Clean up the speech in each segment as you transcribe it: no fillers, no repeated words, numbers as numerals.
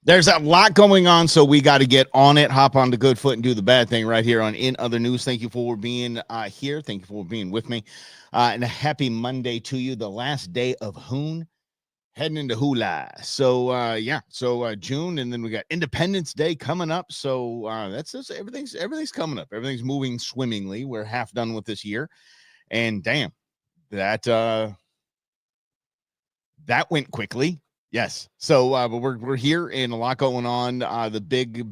There's a lot going on, so we got to get on it, hop on the good foot, and do the bad thing right here on In Other News. Thank you for being here. Thank you for being with me. And a happy Monday to you, the last day of Hoon, heading into Hula. So, June, and then we got Independence Day coming up. So that's just everything's coming up. Everything's moving swimmingly. We're half done with this year, and damn, that went quickly. Yes. So, but we're here and a lot going on. The big,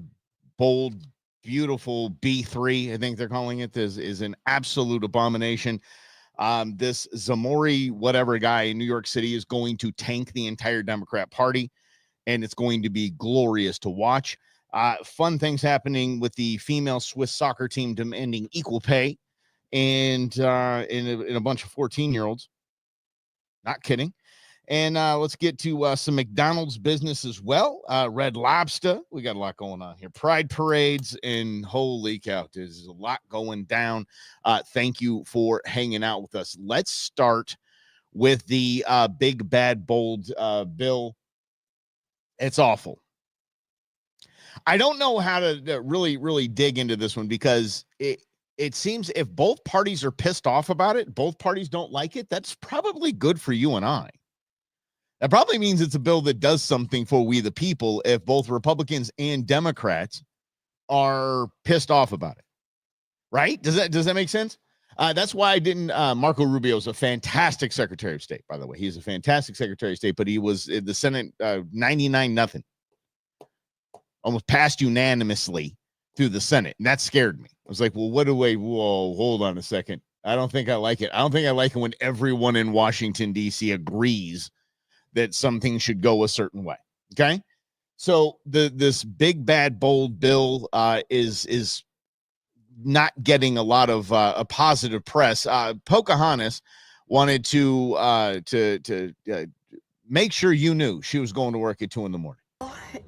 bold, beautiful B3, I think they're calling it, is an absolute abomination. This Zamori, whatever guy in New York City, is going to tank the entire Democrat Party, and it's going to be glorious to watch. Fun things happening with the female Swiss soccer team demanding equal pay, and in a bunch of 14-year-olds. Not kidding. And let's get to some McDonald's business as well. Red Lobster. We got a lot going on here. Pride parades, and holy cow, there's a lot going down. Thank you for hanging out with us. Let's start with the big, bad, bold bill. It's awful. I don't know how to really dig into this one, because it seems if both parties are pissed off about it, both parties don't like it, that's probably good for you and I. That probably means it's a bill that does something for we the people if both Republicans and Democrats are pissed off about it. Right? Does that make sense? That's why I didn't. Marco Rubio is a fantastic Secretary of State, by the way. He's a fantastic Secretary of State, but he was in the Senate 99-0. Almost passed unanimously through the Senate. And that scared me. I was like, well, whoa, hold on a second. I don't think I like it. I don't think I like it when everyone in Washington, D.C. agrees that something should go a certain way. Okay. So this big, bad, bold bill is not getting a lot of a positive press. Pocahontas wanted to make sure you knew she was going to work at 2 a.m.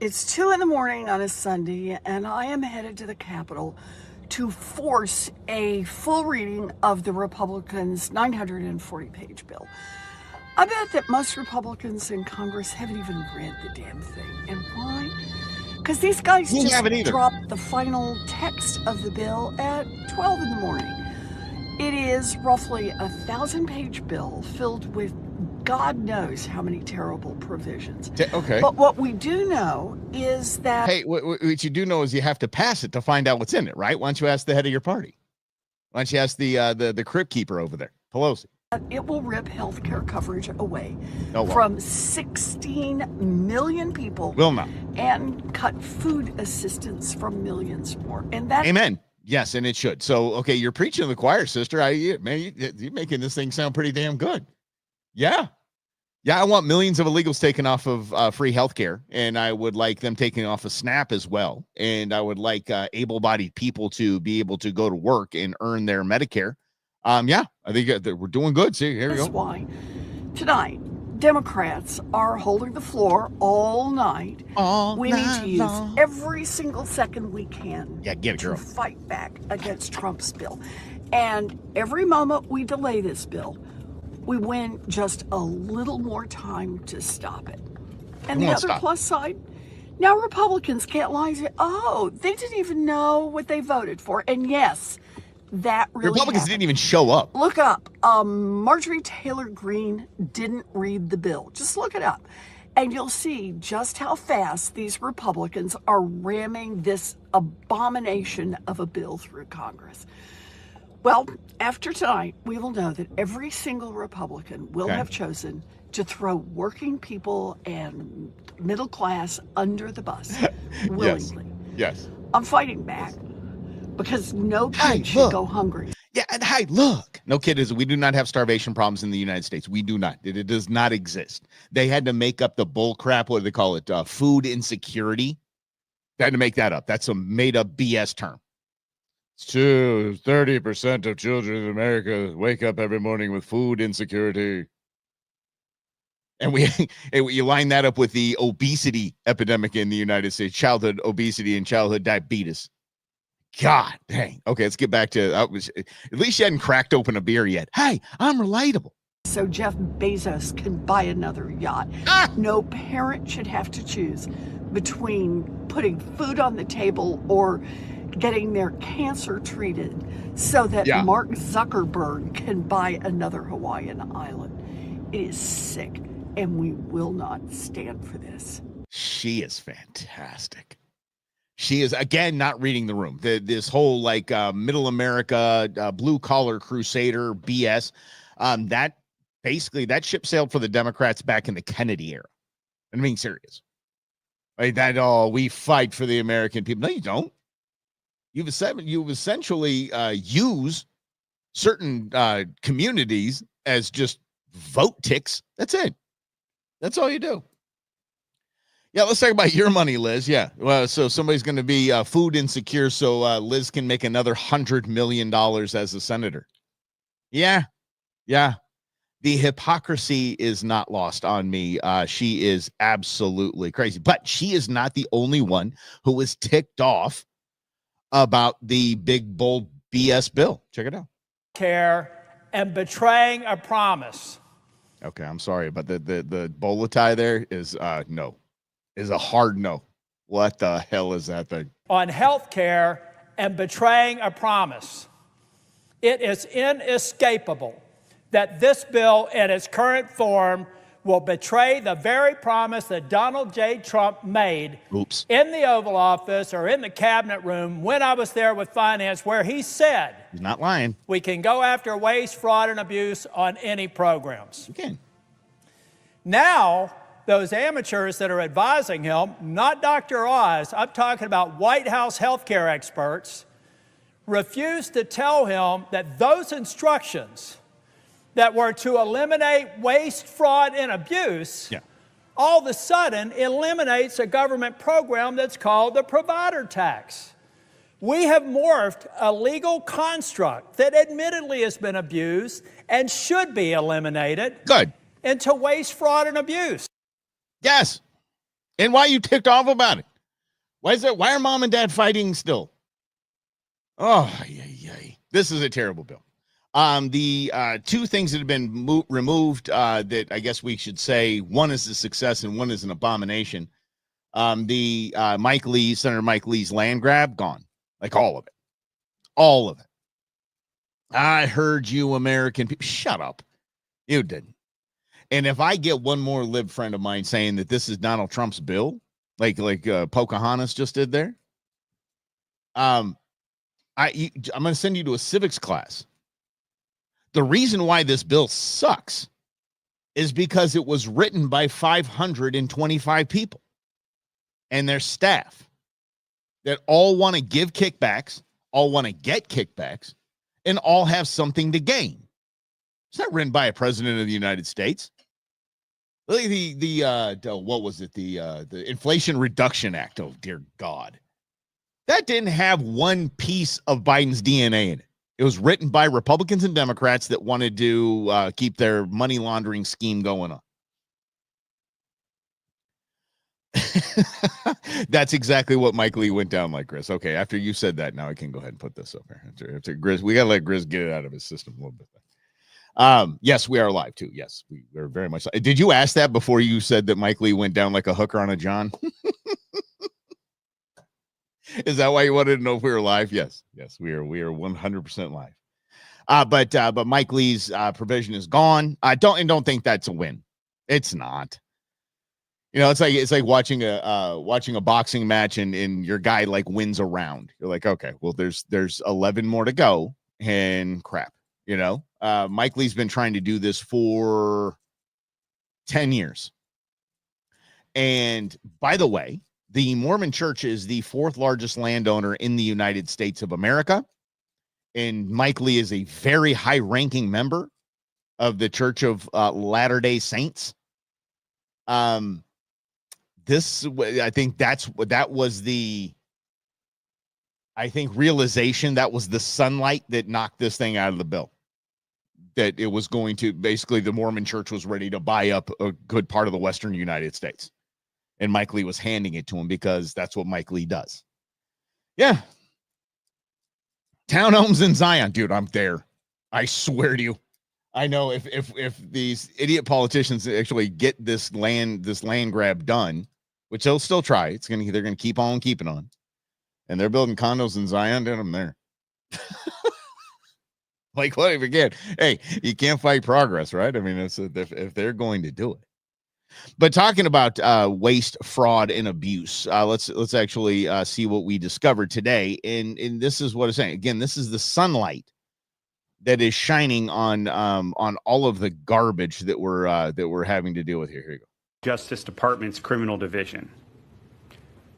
It's 2 a.m. on a Sunday, and I am headed to the Capitol to force a full reading of the Republicans' 940-page bill. I bet that most Republicans in Congress haven't even read the damn thing. And why? Because these guys just dropped the final text of the bill at 12 in the morning. It is roughly a 1,000-page bill filled with God knows how many terrible provisions. Okay. But what we do know is that... Hey, what you do know is you have to pass it to find out what's in it, right? Why don't you ask the head of your party? Why don't you ask the crypt keeper over there, Pelosi? It will rip healthcare coverage away from 16 million people. Will not. And cut food assistance from millions more. And that. Amen. Yes, and it should. So, okay, you're preaching to the choir, sister. You're making this thing sound pretty damn good. Yeah. Yeah, I want millions of illegals taken off of free healthcare, and I would like them taken off of SNAP as well. And I would like able-bodied people to be able to go to work and earn their Medicare. Yeah, I think we're doing good. See, here we go. That's why tonight Democrats are holding the floor all night. We need to use every single second we can to fight back against Trump's bill. And every moment we delay this bill, we win just a little more time to stop it. And the other plus side, now Republicans can't lie and say, oh, they didn't even know what they voted for. And yes, that really Republicans happened. Didn't even show up. Look up. Marjorie Taylor Greene didn't read the bill. Just look it up. And you'll see just how fast these Republicans are ramming this abomination of a bill through Congress. Well, after tonight, we will know that every single Republican will have chosen to throw working people and middle class under the bus willingly. Yes. I'm fighting back. Because no kid should go hungry. Yeah, and look. No kid we do not have starvation problems in the United States. We do not. It does not exist. They had to make up the bull crap. What do they call it? Food insecurity. They had to make that up. That's a made-up BS term. 30% of children in America wake up every morning with food insecurity. And you line that up with the obesity epidemic in the United States, childhood obesity and childhood diabetes. God dang. Okay, let's get back to at least you hadn't cracked open a beer yet. Hey, I'm relatable. So Jeff Bezos can buy another yacht. No parent should have to choose between putting food on the table or getting their cancer treated so that Mark Zuckerberg can buy another Hawaiian island. It is sick, and we will not stand for this. She is fantastic. She is, again, not reading the room. This whole like middle America, blue collar crusader BS, that basically that ship sailed for the Democrats back in the Kennedy era. I'm being serious. Like that, we fight for the American people. No, you don't. You've essentially use certain communities as just vote ticks. That's it. That's all you do. Yeah, let's talk about your money, Liz. Yeah, well, so somebody's going to be food insecure, so Liz can make another $100 million as a senator. Yeah. The hypocrisy is not lost on me. She is absolutely crazy, but she is not the only one who was ticked off about the big, bold BS bill. Check it out. Care and betraying a promise. Okay, I'm sorry, but the bola tie there is no. Is a hard no. What the hell is that thing? On health care and betraying a promise. It is inescapable that this bill in its current form will betray the very promise that Donald J. Trump made in the Oval Office or in the cabinet room when I was there with finance, where he said, he's not lying, we can go after waste, fraud, and abuse on any programs. You can. Now, those amateurs that are advising him, not Dr. Oz, I'm talking about White House healthcare experts, refuse to tell him that those instructions that were to eliminate waste, fraud, and abuse, all of a sudden eliminates a government program that's called the provider tax. We have morphed a legal construct that admittedly has been abused and should be eliminated into waste, fraud, and abuse. Yes. And why are you ticked off about it? Why are mom and dad fighting still? Oh, yay. This is a terrible bill. The two things that have been removed that I guess we should say, one is a success and one is an abomination. The Senator Mike Lee's land grab, gone. Like all of it. All of it. I heard you American people. Shut up. You didn't. And if I get one more lib friend of mine saying that this is Donald Trump's bill, like Pocahontas just did there, I'm going to send you to a civics class. The reason why this bill sucks is because it was written by 525 people and their staff that all want to give kickbacks, all want to get kickbacks, and all have something to gain. It's not written by a president of the United States. What was it? The Inflation Reduction Act. Oh, dear God. That didn't have one piece of Biden's DNA in it. It was written by Republicans and Democrats that wanted to keep their money laundering scheme going on. That's exactly what Mike Lee went down like, Chris. Okay, after you said that, now I can go ahead and put this up here. After Grizz, we got to let Grizz get it out of his system a little bit. Yes, we are live too. Yes, we're very much live. Did you ask that before you said that Mike Lee went down like a hooker on a John? Is that why you wanted to know if we were live? Yes, we are 100% live. But Mike Lee's provision is gone. Don't think that's a win. It's not. You know, it's like watching a boxing match and your guy like wins a round. You're like, okay, well, there's 11 more to go, and crap. You know, Mike Lee's been trying to do this for 10 years. And by the way, the Mormon Church is the fourth largest landowner in the United States of America. And Mike Lee is a very high-ranking member of the Church of Latter-day Saints. I think that was the realization, that was the sunlight that knocked this thing out of the bill. That it was going to, basically the Mormon Church was ready to buy up a good part of the Western United States. And Mike Lee was handing it to him because that's what Mike Lee does. Yeah. Townhomes in Zion. Dude, I'm there. I swear to you. I know if these idiot politicians actually get this land grab done, which they'll still try. They're gonna keep on keeping on, and they're building condos in Zion. Down them there. Like, what again? Hey, you can't fight progress, right? I mean, if they're going to do it. But talking about waste, fraud, and abuse, let's actually see what we discovered today. And this is what I'm saying. Again, this is the sunlight that is shining on all of the garbage that we're having to deal with here. Here you go. Justice Department's Criminal Division.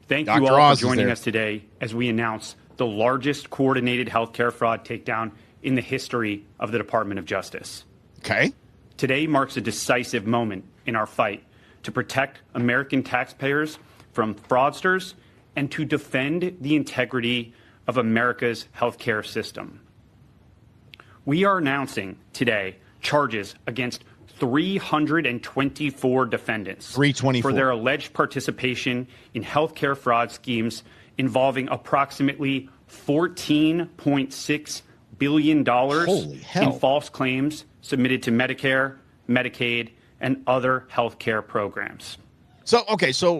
Thank Dr. you all Oz for joining us today as we announce the largest coordinated healthcare fraud takedown in the history of the Department of Justice. Okay. Today marks a decisive moment in our fight to protect American taxpayers from fraudsters and to defend the integrity of America's healthcare system. We are announcing today charges against 324 defendants 324 for their alleged participation in healthcare fraud schemes involving approximately $14.6 billion in false claims submitted to Medicare, Medicaid, and other healthcare programs. So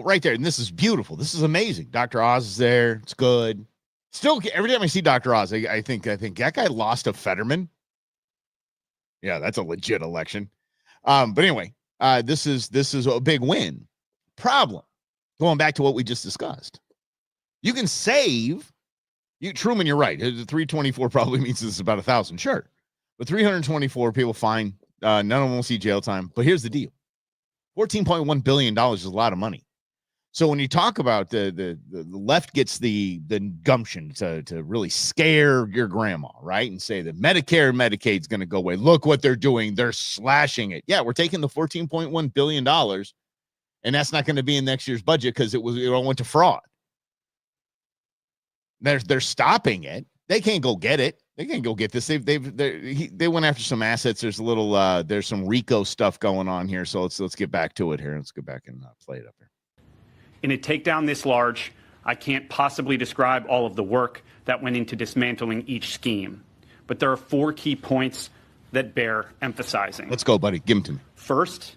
right there, and this is beautiful. This is amazing. Dr. Oz is there. It's good. Still, every time I see Dr. Oz, I think that guy lost to Fetterman. Yeah, that's a legit election. But anyway, this is a big win. Problem, going back to what we just discussed. You can save. Truman, you're right. 324 probably means this is about 1,000. Sure. But 324 people, fine. None of them will see jail time. But here's the deal. $14.1 billion is a lot of money. So when you talk about the left gets the gumption to really scare your grandma, right? And say that Medicare and Medicaid is going to go away. Look what they're doing. They're slashing it. Yeah, we're taking the $14.1 billion, and that's not going to be in next year's budget because it all went to fraud. They're stopping it. They can't go get it. They can't go get this. They went after some assets. There's a little there's some RICO stuff going on here. So let's get back to it here. Let's go back and play it up here. In a takedown this large, I can't possibly describe all of the work that went into dismantling each scheme. But there are 4 key points that bear emphasizing. Let's go, buddy. Give them to me. First,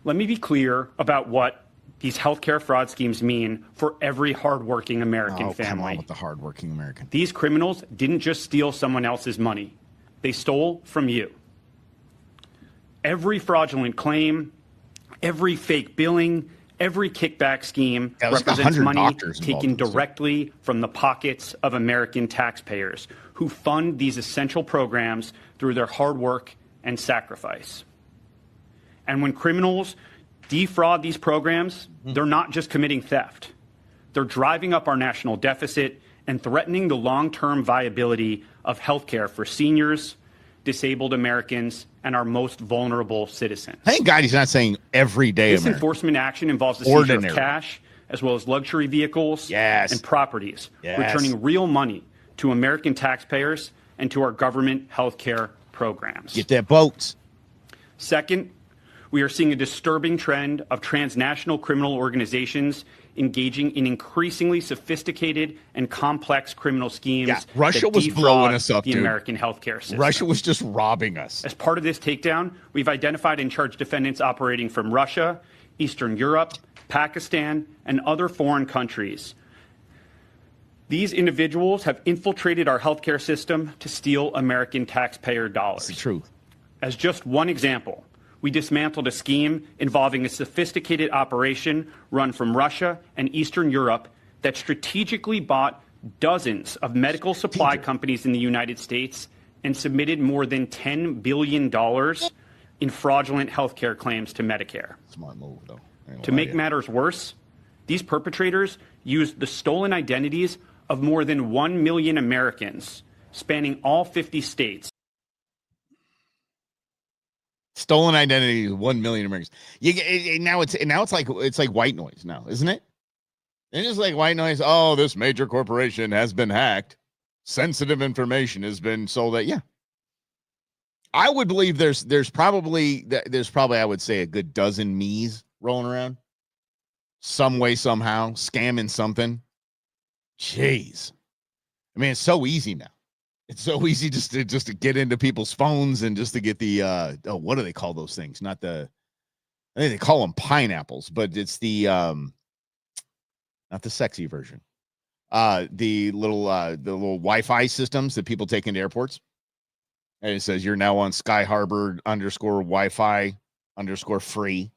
let me be clear about what these healthcare fraud schemes mean for every hardworking American family. Come on with the hardworking American. These criminals didn't just steal someone else's money. They stole from you. Every fraudulent claim, every fake billing, every kickback scheme represents money taken directly from the pockets of American taxpayers who fund these essential programs through their hard work and sacrifice. And when criminals defraud these programs, they're not just committing theft. They're driving up our national deficit and threatening the long-term viability of healthcare for seniors, disabled Americans, and our most vulnerable citizens. Thank God he's not saying everyday This American. Enforcement action involves the seizure of cash, as well as luxury vehicles and properties, returning real money to American taxpayers and to our government healthcare programs. Get their boats. Second, we are seeing a disturbing trend of transnational criminal organizations engaging in increasingly sophisticated and complex criminal schemes. Yeah, Russia was blowing us up, the dude. American healthcare system. Russia was just robbing us. As part of this takedown, we've identified and charged defendants operating from Russia, Eastern Europe, Pakistan, and other foreign countries. These individuals have infiltrated our healthcare system to steal American taxpayer dollars. That's the truth. As just one example, we dismantled a scheme involving a sophisticated operation run from Russia and Eastern Europe that strategically bought dozens of medical supply companies in the United States and submitted more than $10 billion in fraudulent healthcare claims to Medicare. Smart move, though. To make matters worse, these perpetrators used the stolen identities of more than 1 million Americans spanning all 50 states. Stolen identity, 1 million Americans. Now it's like white noise now, isn't it? It's just like white noise. Oh, this major corporation has been hacked. Sensitive information has been sold. Yeah, I would believe there's probably I would say a good dozen me's rolling around, some way somehow scamming something. Jeez, I mean it's so easy now. It's so easy just to get into people's phones and just to get the what do they call those things? I think they call them pineapples, but it's the not the sexy version. The little Wi-Fi systems that people take into airports. And it says you're now on Sky Harbor _ Wi-Fi _ free.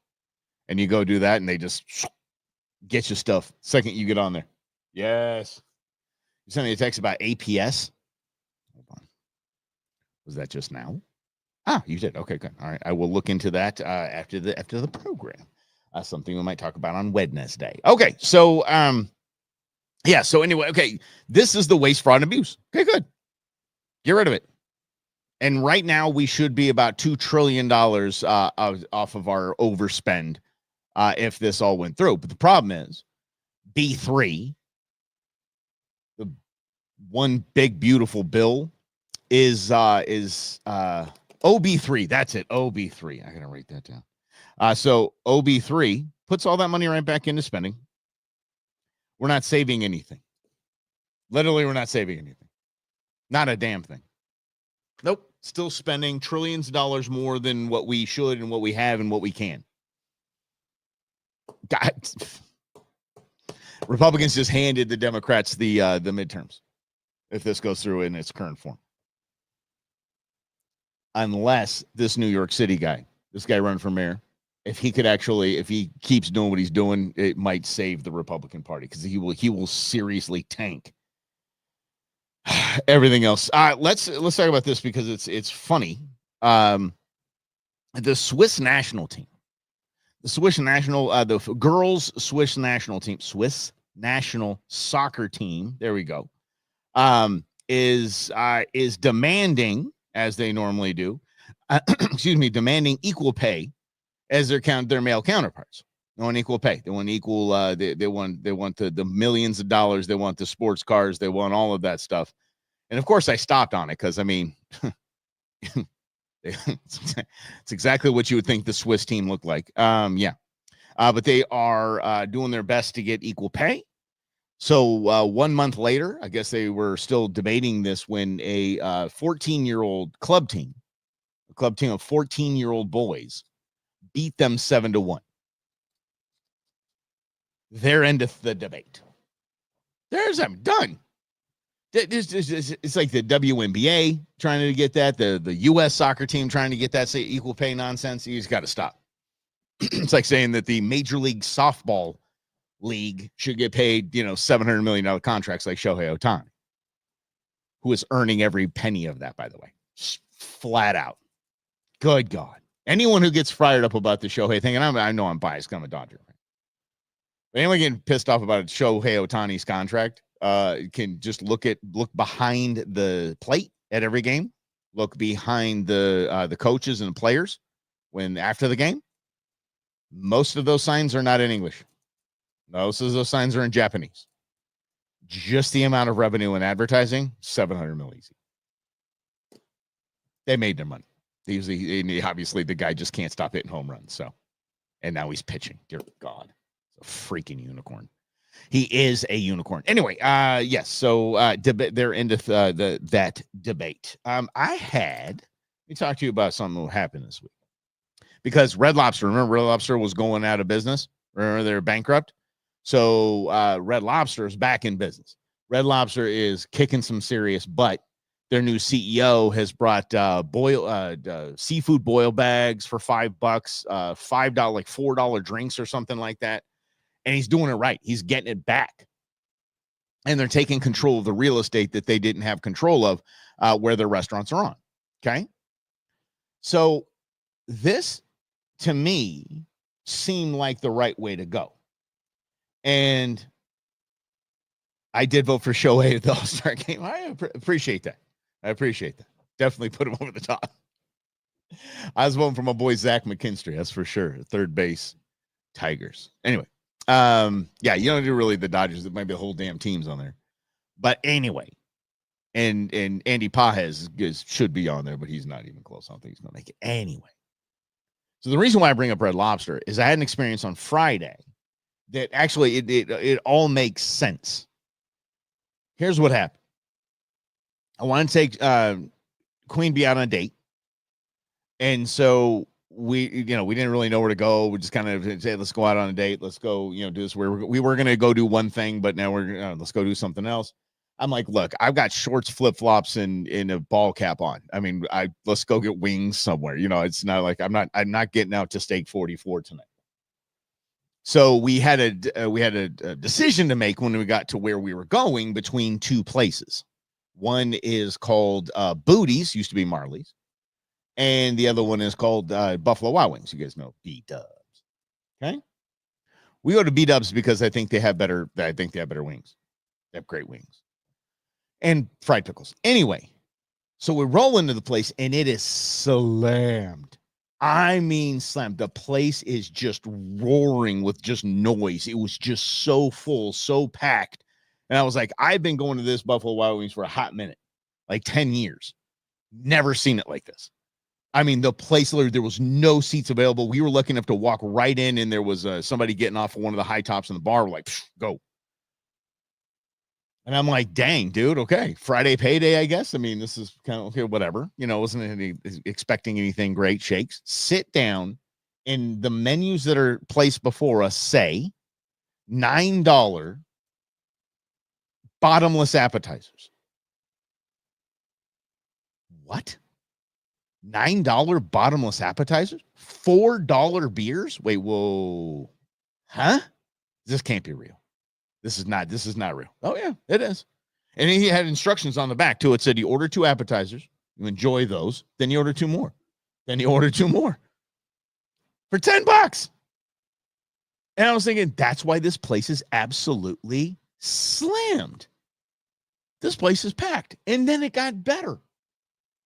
And you go do that and they just get you stuff second you get on there. Yes. You sent me a text about APS. Hold on. Was that just now? Ah, you did. Okay, good. All right. I will look into that after the program. Something we might talk about on Wednesday. Okay, so yeah, so anyway, okay, this is the waste, fraud, and abuse. Okay, good. Get rid of it. And right now we should be about $2 trillion off of our overspend if this all went through. But the problem is B3, the one big beautiful bill, is OB3. That's it, OB3. I gotta write that down. So OB3 puts all that money right back into spending. We're not saving anything. Literally, we're not saving anything. Not a damn thing. Nope. Still spending trillions of dollars more than what we should and what we have and what we can. God. Republicans just handed the Democrats the midterms if this goes through in its current form. Unless this New York City guy, this guy running for mayor, if he keeps doing what he's doing, it might save the Republican Party because he will seriously tank everything else. Let's talk about this because it's funny. The Swiss national team, the girls Swiss national team, Swiss national soccer team. There we go. Is demanding, as they normally do, demanding equal pay as their male counterparts. They want equal pay. They want equal. They want the millions of dollars. They want the sports cars. They want all of that stuff. And of course, I stopped on it because I mean, it's exactly what you would think the Swiss team looked like. But they are doing their best to get equal pay. So 1 month later, I guess they were still debating this when a 14-year-old club team of 14-year-old boys beat them 7-1. There endeth the debate. There's them done. It's like the WNBA trying to get that, the U.S. soccer team trying to get that say equal pay nonsense. You just got to stop. It's like saying that the Major League Softball League should get paid, $700 million contracts like Shohei Ohtani, who is earning every penny of that, by the way, just flat out. Good God. Anyone who gets fired up about the Shohei thing, and I know I'm biased because I'm a Dodger fan. But anyone getting pissed off about Shohei Ohtani's contract can just look behind the plate at every game, look behind the coaches and the players after the game. Most of those signs are not in English. Most of those signs are in Japanese. Just the amount of revenue and advertising, $700 million easy. They made their money. Obviously, the guy just can't stop hitting home runs. So, and now he's pitching. Dear God, it's a freaking unicorn. He is a unicorn. Anyway, yes. So they're into that debate. Let me talk to you about something that happened this week. Because Red Lobster, remember Red Lobster was going out of business? Remember they're bankrupt? So Red Lobster is back in business. Red Lobster is kicking some serious butt. Their new CEO has brought seafood boil bags for $5, $5 like $4 drinks or something like that. And he's doing it right. He's getting it back. And they're taking control of the real estate that they didn't have control of where their restaurants are on. Okay. So this, to me, seemed like the right way to go. And I did vote for Shohei at the All-Star game. I appreciate that. Definitely put him over the top. I was voting for my boy Zach McKinstry. That's for sure. Third base, Tigers. Anyway, you don't do really the Dodgers. It might be the whole damn teams on there. But anyway, and Andy Pages should be on there, but he's not even close. I don't think he's going to make it anyway. So the reason why I bring up Red Lobster is I had an experience on Friday that actually it all makes sense. Here's what happened. I want to take Queen Bee out on a date. And so we didn't really know where to go. We just kind of said, let's go out on a date. Let's go, do this. We were going to go do one thing, but now let's go do something else. I'm like, look, I've got shorts, flip flops, and a ball cap on. I mean, let's go get wings somewhere. It's not like I'm not getting out to steak 44 tonight. So we had a decision to make when we got to where we were going between two places. One is called Booties, used to be Marley's, and the other one is called Buffalo Wild Wings. You guys know B-Dubs. Okay, we go to B-Dubs because I think they have better wings. They have great wings and fried pickles. Anyway, so we roll into the place and it is slammed. I mean, slammed. The place is just roaring with just noise. It was just so full, so packed. And I was like, I've been going to this Buffalo Wild Wings for a hot minute, like 10 years. Never seen it like this. I mean, the place, there was no seats available. We were lucky enough to walk right in, and there was somebody getting off of one of the high tops in the bar. We're like, go. And I'm like, dang, dude, okay. Friday payday, I guess. I mean, this is kind of, okay, whatever. Wasn't expecting anything great. Shakes. Sit down, and the menus that are placed before us say $9 bottomless appetizers. What? $9 bottomless appetizers? $4 beers? Wait, whoa. Huh? This can't be real. This is not real. Oh, yeah, it is. And he had instructions on the back, too. It said you order 2 appetizers, you enjoy those, then you order 2 more. Then you order 2 more. For $10. And I was thinking, that's why this place is absolutely slammed. This place is packed. And then it got better.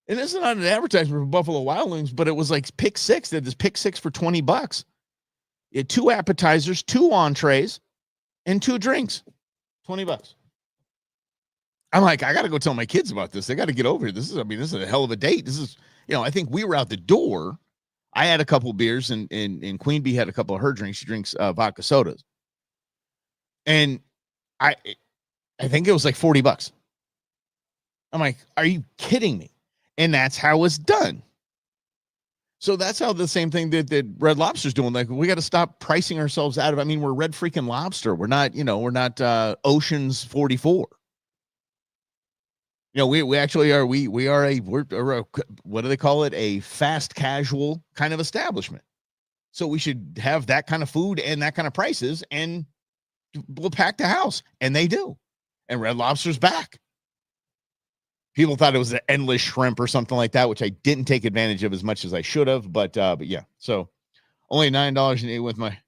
And this is not an advertisement for Buffalo Wild Wings, but it was like pick 6. They had this pick 6 for $20. You had 2 appetizers, 2 entrees, and 2 drinks. $20. I'm like, I got to go tell my kids about this. They got to get over here. This is a hell of a date. This is, I think we were out the door. I had a couple beers, and Queen Bee had a couple of her drinks. She drinks vodka sodas. And I think it was like $40. I'm like, are you kidding me? And that's how it's done. So that's how the same thing that Red Lobster's doing. Like, we got to stop pricing ourselves out of. I mean, we're Red freaking Lobster. We're not, we're not Ocean's 44. We actually are. We're a what do they call it? A fast casual kind of establishment. So we should have that kind of food and that kind of prices, and we'll pack the house, and they do. And Red Lobster's back. People thought it was an endless shrimp or something like that, which I didn't take advantage of as much as I should have. But yeah, so only $9 and eat with my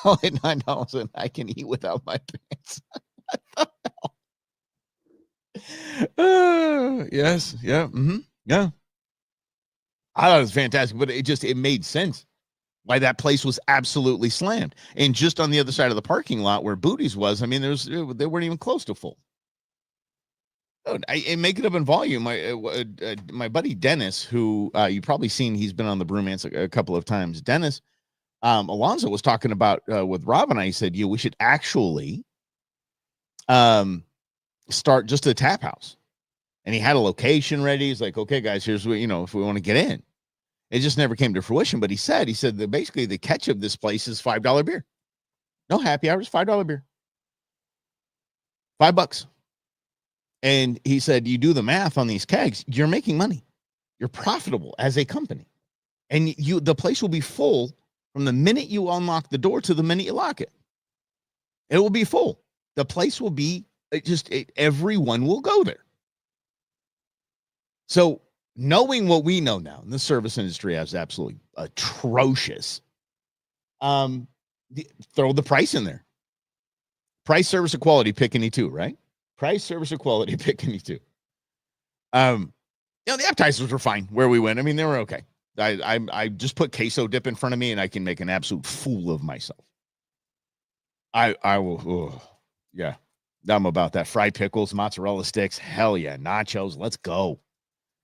only $9 and I can eat without my pants. Yes, yeah, yeah. I thought it was fantastic, but it made sense why that place was absolutely slammed. And just on the other side of the parking lot where Booties was, I mean, they weren't even close to full. And make it up in volume. My buddy Dennis, who you've probably seen, he's been on the Brewmance a couple of times. Dennis, Alonzo was talking about with Rob and I. He said, we should actually start just a tap house. And he had a location ready. He's like, okay, guys, here's what, if we want to get in. It just never came to fruition. But he said that basically the catch of this place is $5 beer. No happy hours, $5 beer. $5. And he said, you do the math on these kegs, you're making money. You're profitable as a company. And the place will be full from the minute you unlock the door to the minute you lock it. It will be full. The place will be everyone will go there. So knowing what we know now, the service industry is absolutely atrocious. Throw the price in there. Price, service, or quality, pick any two, right? Price, service, or quality, pick any two. The appetizers were fine where we went. I mean, they were okay. I just put queso dip in front of me, and I can make an absolute fool of myself. I will, yeah. I'm about that. Fried pickles, mozzarella sticks, hell yeah, nachos. Let's go.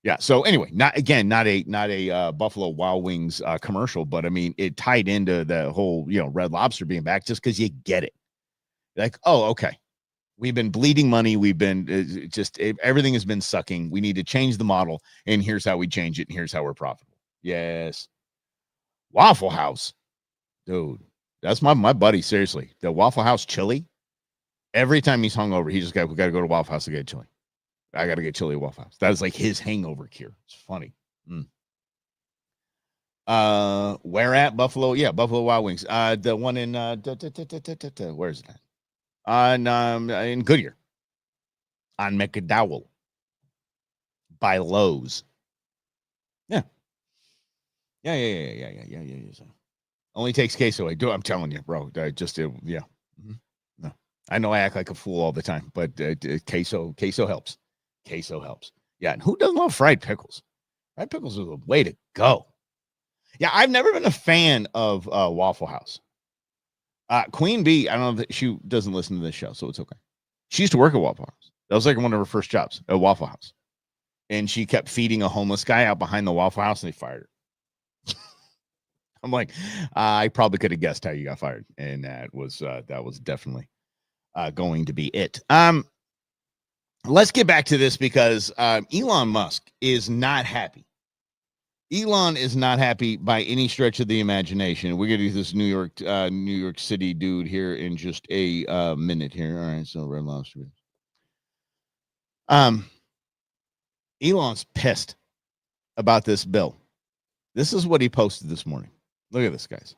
Yeah. So anyway, not a Buffalo Wild Wings commercial, but I mean, it tied into the whole Red Lobster being back just because you get it. Like, oh, okay. We've been bleeding money. We've been everything has been sucking. We need to change the model, and here's how we change it, and here's how we're profitable. Yes. Waffle House. Dude, that's my buddy. Seriously. The Waffle House chili. Every time he's hungover, we got to go to Waffle House to get chili. I got to get chili at Waffle House. That is like his hangover cure. It's funny. Where at Buffalo? Yeah, Buffalo Wild Wings. The one in where is it at? In Goodyear. On McDowell. By Lowe's. Yeah. So, only takes queso. I'm telling you, bro. No. I know I act like a fool all the time, but queso helps. Queso helps. Yeah, and who doesn't love fried pickles? Fried pickles are the way to go. Yeah, I've never been a fan of Waffle House. Queen Bee, I don't know if she doesn't listen to this show, so it's okay. She used to work at Waffle House. That was like one of her first jobs at Waffle House. And she kept feeding a homeless guy out behind the Waffle House, and they fired her. I'm like, I probably could have guessed how you got fired. And that was definitely going to be it. Let's get back to this because Elon Musk is not happy. Elon is not happy by any stretch of the imagination. We're going to do this New York City dude here in just a minute here. All right, so Red Lobster. Elon's pissed about this bill. This is what he posted this morning. Look at this, guys.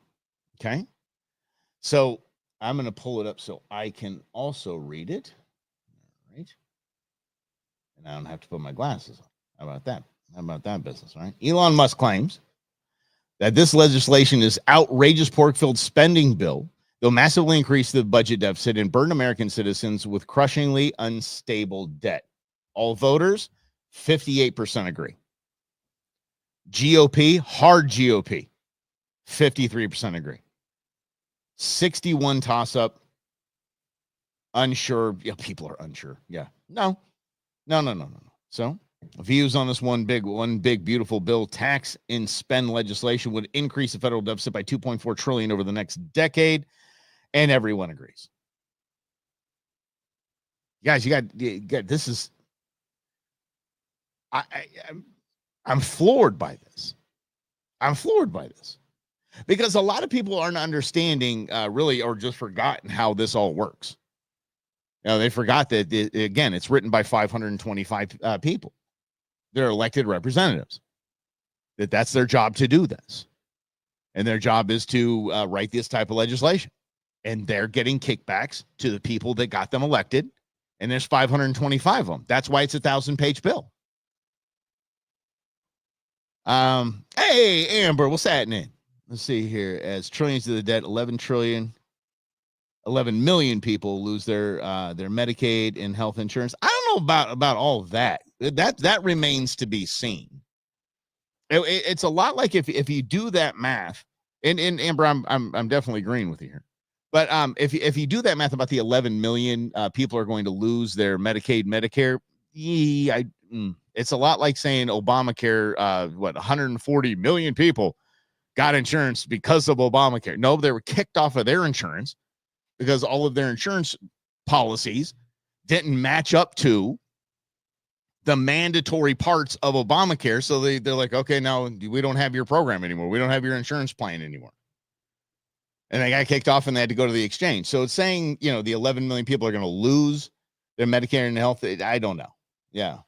Okay. So I'm going to pull it up so I can also read it. All right. And I don't have to put my glasses on. How about that? How about that business, right? Elon Musk claims that this legislation is outrageous pork-filled spending bill. They'll massively increase the budget deficit and burden American citizens with crushingly unstable debt. All voters, 58% agree. GOP, hard GOP, 53% agree. 61 toss-up, unsure. Yeah, people are unsure. Yeah. No. So views on this one big, beautiful bill, tax and spend legislation would increase the federal deficit by $2.4 trillion over the next decade. And everyone agrees. Guys, you got this is, I'm floored by this. Because a lot of people aren't understanding really, or just forgotten how this all works. You know, they forgot that, again, it's written by 525 people. They're elected representatives. That's their job to do this. And their job is to write this type of legislation. And they're getting kickbacks to the people that got them elected. And there's 525 of them. That's why it's a 1,000-page bill. Hey, Amber, what's happening? Let's see here. As trillions of the debt, 11 million people lose their Medicaid and health insurance. I don't know about all of that. That remains to be seen. It's a lot like if you do that math, and Amber, I'm definitely agreeing with you here. But if you do that math about the 11 million people are going to lose their Medicaid, Medicare, it's a lot like saying Obamacare. 140 million people got insurance because of Obamacare. No, they were kicked off of their insurance because all of their insurance policies didn't match up to the mandatory parts of Obamacare. So they're like, okay, now we don't have your program anymore. We don't have your insurance plan anymore. And they got kicked off and they had to go to the exchange. So it's saying, the 11 million people are going to lose their Medicare and health. I don't know. Yeah.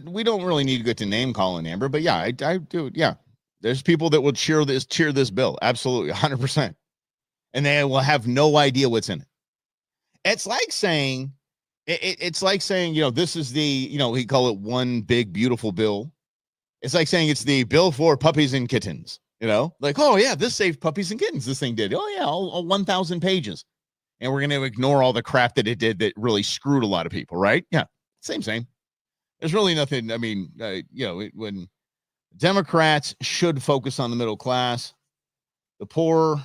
We don't really need to get to name calling, Amber, but yeah, I do. Yeah. There's people that will cheer this bill. Absolutely. 100%. And they will have no idea what's in it. It's like saying, this is the, we call it one big, beautiful bill. It's like saying it's the bill for puppies and kittens, like, oh yeah, this saved puppies and kittens. This thing did. Oh yeah, all 1,000 pages. And we're going to ignore all the crap that it did that really screwed a lot of people, right? Yeah. Same. There's really nothing. I mean, when Democrats should focus on the middle class, the poor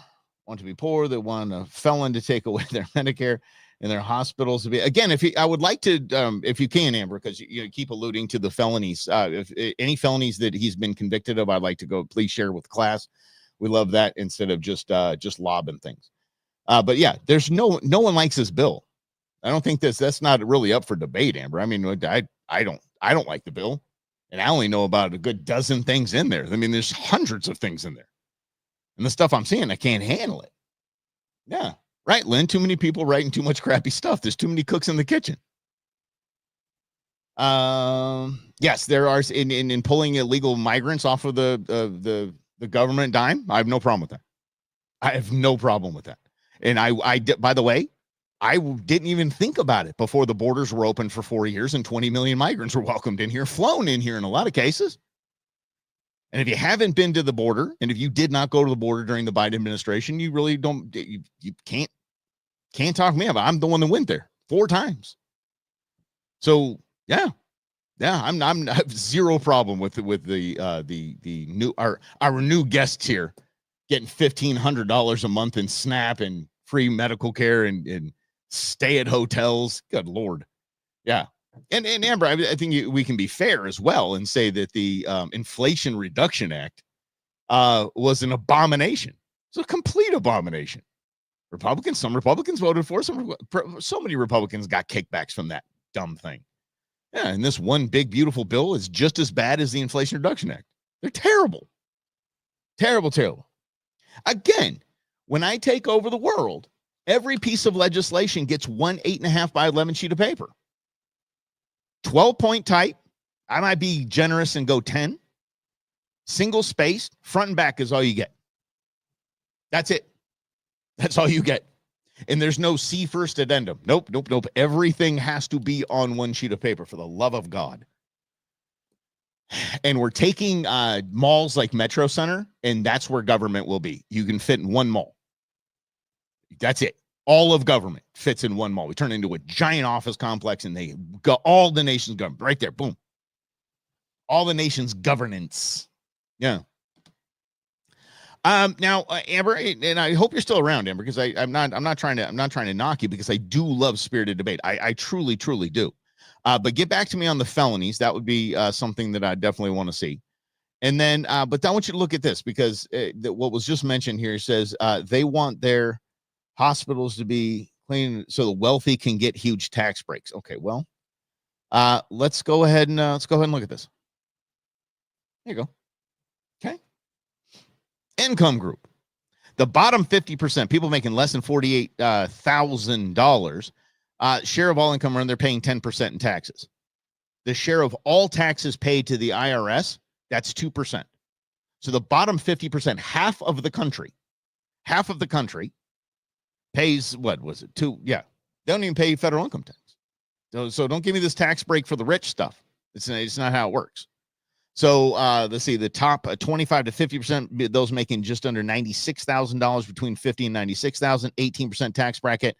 want to be poor. They want a felon to take away their Medicare and their hospitals to be. Again, I would like to, if you can, Amber, because you keep alluding to the felonies. If any felonies that he's been convicted of, I'd like to go. Please share with class. We love that instead of just lobbing things. But yeah, there's no one likes this bill. I don't think that's not really up for debate, Amber. I mean, I don't like the bill. And I only know about a good dozen things in there. I mean, there's hundreds of things in there. And the stuff I'm seeing, I can't handle it. Yeah. Right, Lynn. Too many people writing too much crappy stuff. There's too many cooks in the kitchen. Yes, there are in pulling illegal migrants off of the government dime. I have no problem with that. I have no problem with that. And I by the way, I didn't even think about it before the borders were open for 4 years and 20 million migrants were welcomed in here, flown in here in a lot of cases. And if you haven't been to the border, and if you did not go to the border during the Biden administration, you really don't, you can't talk to me about it. I'm the one that went there 4 times. So yeah, I have zero problem with the new our new guests here getting $1,500 a month in SNAP and free medical care and stay at hotels. Good Lord. Yeah. And Amber, I think we can be fair as well and say that the Inflation Reduction Act was an abomination. It's a complete abomination. Some Republicans voted for, so many Republicans got kickbacks from that dumb thing. Yeah, and this one big, beautiful bill is just as bad as the Inflation Reduction Act. They're terrible. Terrible, terrible. Again, when I take over the world, every piece of legislation gets one 8.5 by 11 sheet of paper. 12-point type. I might be generous and go 10. Single spaced, front and back is all you get. That's it. That's all you get. And there's no see first addendum. Nope. Everything has to be on one sheet of paper, for the love of God. And we're taking malls like Metro Center, and that's where government will be. You can fit in one mall. That's it. All of government fits in one mall. We turn it into a giant office complex, and they go all the nation's government right there. Boom. All the nation's governance. Yeah. Now, Amber, and I hope you're still around, Amber, because I'm not trying to knock you, because I do love spirited debate. I truly do. But get back to me on the felonies. That would be something that I definitely want to see. And then, but I want you to look at this, because what was just mentioned here says they want their hospitals to be clean so the wealthy can get huge tax breaks. Okay, well, let's go ahead and look at this. There you go. Okay. Income group. The bottom 50%, people making less than $48,000, share of all income earned, they're paying 10% in taxes. The share of all taxes paid to the IRS, that's 2%. So the bottom 50%, half of the country pays, what was it? Yeah. They don't even pay federal income tax. So don't give me this tax break for the rich stuff. It's not how it works. So let's see, the top 25 to 50%, those making just under $96,000, between $50,000 and $96,000, 18% tax bracket,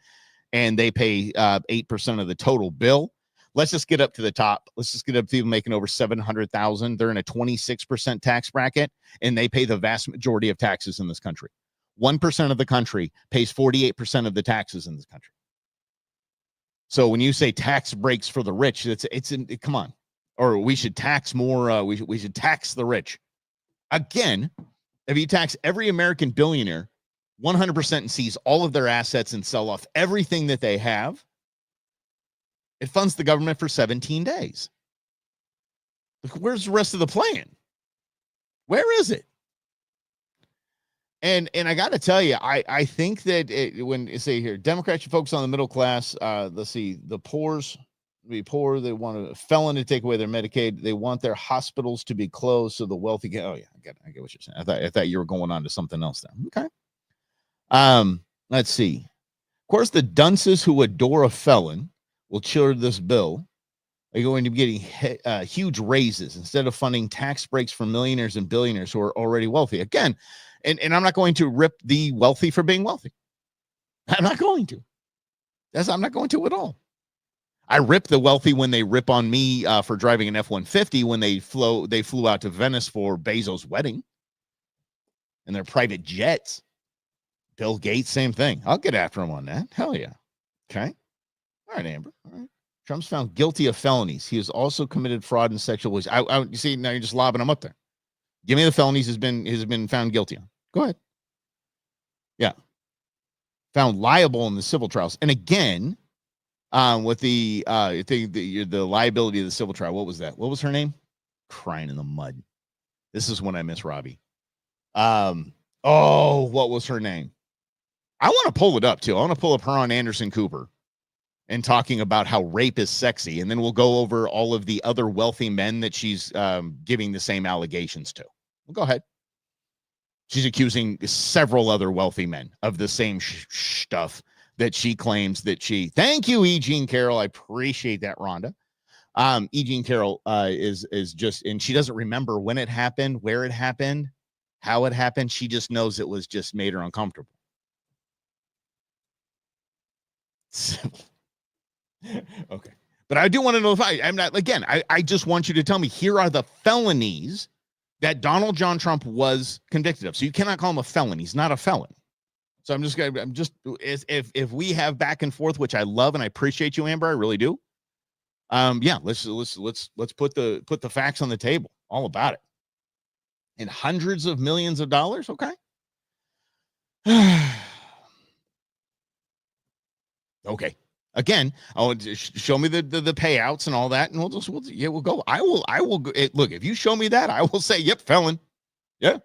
and they pay 8% of the total bill. Let's just get up to the top. Let's just get up to people making over $700,000. They're in a 26% tax bracket, and they pay the vast majority of taxes in this country. 1% of the country pays 48% of the taxes in this country. So when you say tax breaks for the rich, come on. Or we should tax more. We should tax the rich. Again, if you tax every American billionaire 100% and seize all of their assets and sell off everything that they have, it funds the government for 17 days. Look, where's the rest of the plan? Where is it? And I got to tell you, I think that when you say here, Democrats should focus on the middle class. Let's see, the poor's. Be poor. They want a felon to take away their Medicaid. They want their hospitals to be closed so the wealthy can. Oh yeah, I get what you're saying. I thought you were going on to something else there. Okay. Let's see. Of course, the dunces who adore a felon will cheer this bill. Are going to be getting huge raises instead of funding tax breaks for millionaires and billionaires who are already wealthy. Again, and I'm not going to rip the wealthy for being wealthy. I'm not going to. I'm not going to at all. I rip the wealthy when they rip on me for driving an F-150 when they flew out to Venice for Bezos' wedding and their private jets. Bill Gates, same thing. I'll get after him on that. Hell yeah. Okay. All right, Amber. All right. Trump's found guilty of felonies. He has also committed fraud and sexual abuse. You see, now you're just lobbing him up there. Give me the felonies has been found guilty on. Go ahead. Yeah. Found liable in the civil trials. And again, With the I think the liability of the civil trial. What was that? What was her name? Crying in the mud. This is when I miss Robbie. What was her name? I want to pull it up too. I want to pull up her on Anderson Cooper and talking about how rape is sexy, and then we'll go over all of the other wealthy men that she's giving the same allegations to. Well, go ahead. She's accusing several other wealthy men of the same stuff that she claims that she. Thank you, E. Jean Carroll. I appreciate that, Rhonda. E. Jean Carroll is just, and she doesn't remember when it happened, where it happened, how it happened. She just knows it was just made her uncomfortable. Okay. But I do want to know if I'm not, again, I just want you to tell me, here are the felonies that Donald John Trump was convicted of. So you cannot call him a felon. He's not a felon. So I'm just, if we have back and forth, which I love and I appreciate you, Amber, I really do. Yeah, let's put the facts on the table, all about it. And hundreds of millions of dollars. Okay. Okay. Again, show me the payouts and all that, and we'll go. I will go. Look, if you show me that, I will say, yep, felon. Yeah.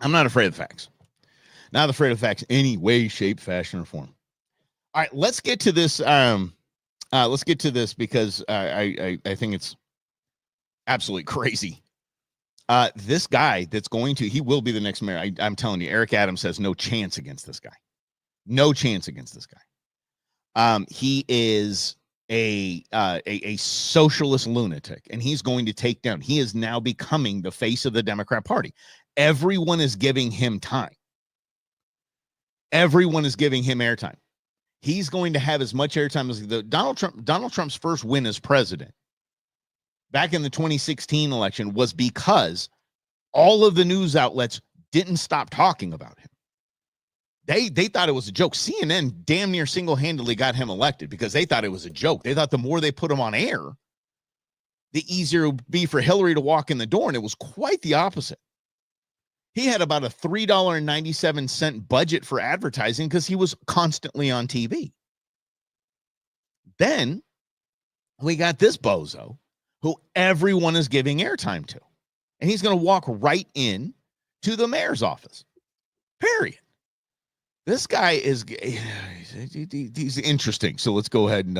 I'm not afraid of the facts. Not afraid of facts any way, shape, fashion, or form. All right, let's get to this. Let's get to this because I think it's absolutely crazy. This guy he will be the next mayor. I'm telling you, Eric Adams has no chance against this guy. No chance against this guy. He is a socialist lunatic, and he's going to take down. He is now becoming the face of the Democrat Party. Everyone is giving him time. Everyone is giving him airtime. He's going to have as much airtime as Donald Trump's first win as president back in the 2016 election was because all of the news outlets didn't stop talking about him. They thought it was a joke. CNN damn near single-handedly got him elected because they thought it was a joke. They thought the more they put him on air, the easier it would be for Hillary to walk in the door, and it was quite the opposite. He had about a $3.97 budget for advertising because he was constantly on TV. Then we got this bozo who everyone is giving airtime to, and he's going to walk right in to the mayor's office, period. This guy is he's interesting. So let's go ahead and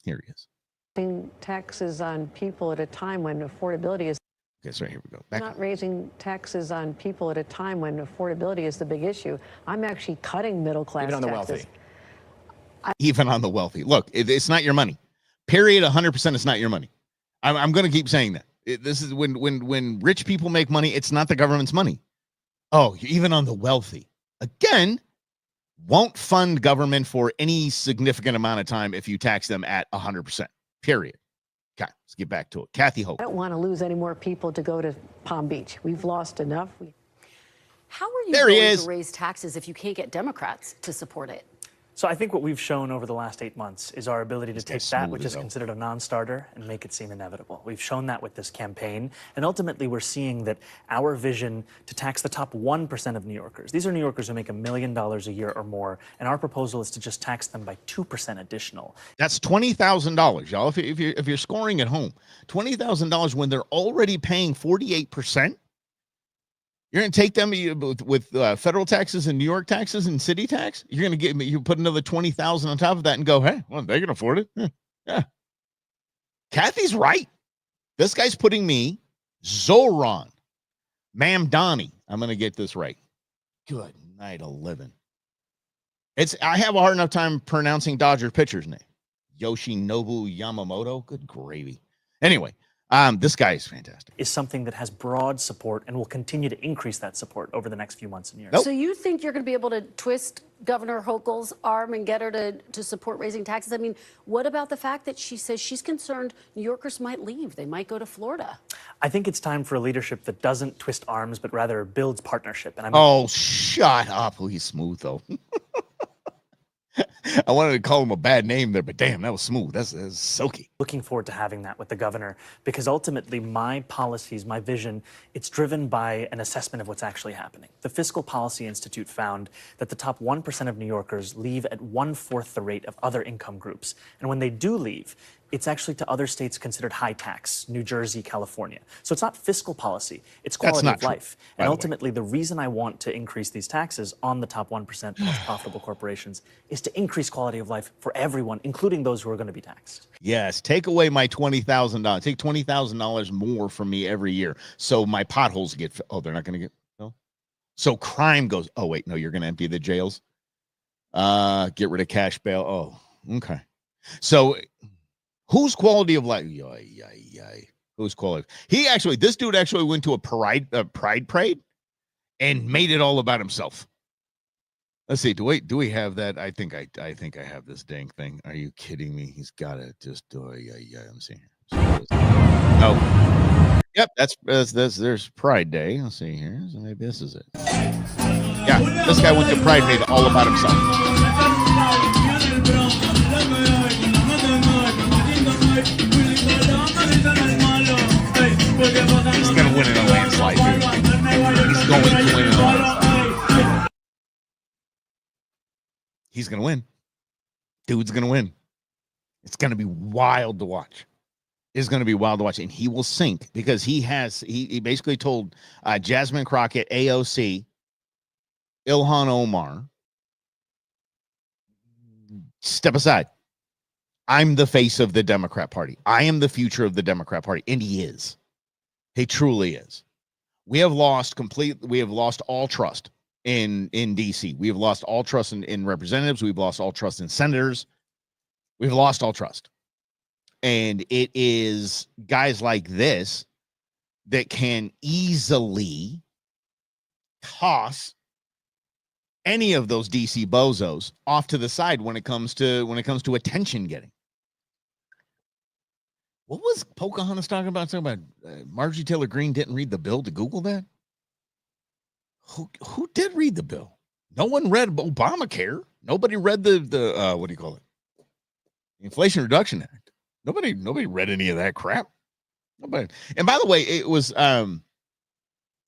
here he is. Taxes on people at a time when affordability is. Okay, so here we go. Not raising taxes on people at a time when affordability is the big issue. I'm actually cutting middle class taxes. Even on the wealthy. Even on the wealthy. Look, it's not your money. Period. 100%. It's not your money. I'm going to keep saying that. This is when rich people make money. It's not the government's money. Oh, even on the wealthy. Again, won't fund government for any significant amount of time if you tax them at 100%. Period. Okay, let's get back to it. Kathy Hope. I don't want to lose any more people to go to Palm Beach. We've lost enough. How are you going to raise taxes if you can't get Democrats to support it? So I think what we've shown over the last 8 months is our ability to take that which is considered a non-starter and make it seem inevitable. We've shown that with this campaign, and ultimately we're seeing that our vision to tax the top 1% of New Yorkers, these are New Yorkers who make $1 million a year or more, and our proposal is to just tax them by 2% additional. That's $20,000, y'all. If you're scoring at home, $20,000 when they're already paying 48%. You're going to take them with federal taxes and New York taxes and city tax. You're going to you put another 20,000 on top of that and go, hey, well, they can afford it. Yeah. Kathy's right. This guy's putting me Zoran Mamdani. I'm going to get this right. Good night of living. I have a hard enough time pronouncing Dodger pitcher's name. Yoshinobu Yamamoto. Good gravy. Anyway. This guy is fantastic. Is something that has broad support and will continue to increase that support over the next few months and years. Nope. So you think you're going to be able to twist Governor Hochul's arm and get her to support raising taxes? I mean, what about the fact that she says she's concerned New Yorkers might leave? They might go to Florida. I think it's time for a leadership that doesn't twist arms, but rather builds partnership. And shut up. Oh, he's smooth, though. I wanted to call him a bad name there, but damn, that was smooth. That's silky. Looking forward to having that with the governor, because ultimately my policies, my vision, it's driven by an assessment of what's actually happening. The Fiscal Policy Institute found that the top 1% of New Yorkers leave at 1/4 the rate of other income groups. And when they do leave, it's actually to other states considered high tax, New Jersey, California. So it's not fiscal policy, it's quality of life. And ultimately, the reason I want to increase these taxes on the top 1% most profitable corporations is to increase quality of life for everyone, including those who are going to be taxed. Yes, take away my $20,000. Take $20,000 more from me every year, so my potholes get. Oh, they're not going to get. No. So crime goes. Oh wait, no, you're going to empty the jails. Get rid of cash bail. Oh, okay. So, whose quality of life? Whose quality? This dude actually went to a pride parade and made it all about himself. Let's see. Do we have that? I think I have this dang thing. Are you kidding me? He's got to just do it. Yeah. I'm seeing here. Oh, yep. That's there's Pride Day. Let's see here. So maybe this is it. Yeah, this guy went to Pride, made it all about himself. He's gonna win in a landslide, dude. He's going to win in a landslide. He's going to win. Dude's going to win. It's going to be wild to watch. It's going to be wild to watch. And he will sink because he basically told Jasmine Crockett, AOC, Ilhan Omar, step aside. I'm the face of the Democrat Party. I am the future of the Democrat Party. And he is. He truly is. We have lost all trust in DC. We have lost all trust in representatives. We've lost all trust in senators. We've lost all trust. And it is guys like this that can easily toss any of those DC bozos off to the side when it comes to attention getting. What was Pocahontas talking about? Marjorie Taylor Greene didn't read the bill to Google that? Who did read the bill? No one read Obamacare. Nobody read the what do you call it? The Inflation Reduction Act. Nobody read any of that crap. Nobody. And by the way, it was I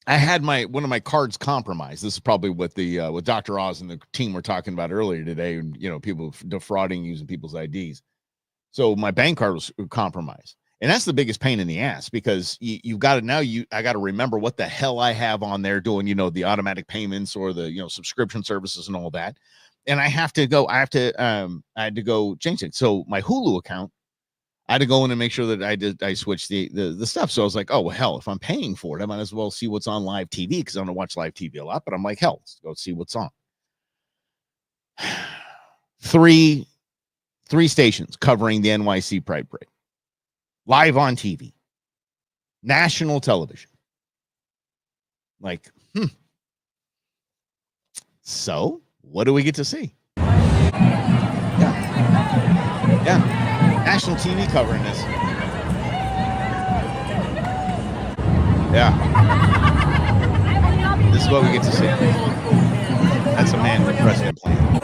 had one of my cards compromised. This is probably what what Dr. Oz and the team were talking about earlier today. People defrauding using people's IDs. So my bank card was compromised. And that's the biggest pain in the ass because you've got to I got to remember what the hell I have on there doing, the automatic payments or the, subscription services and all that. And I had to go change it. So my Hulu account, I had to go in and make sure that I switched the stuff. So I was like, oh, well, hell, if I'm paying for it, I might as well see what's on live TV because I don't watch live TV a lot, but I'm like, hell, let's go see what's on. Three stations covering the NYC Pride Parade. Live on TV, national television. So what do we get to see? Yeah. National TV covering this. Yeah. This is what we get to see. That's a man with president plan.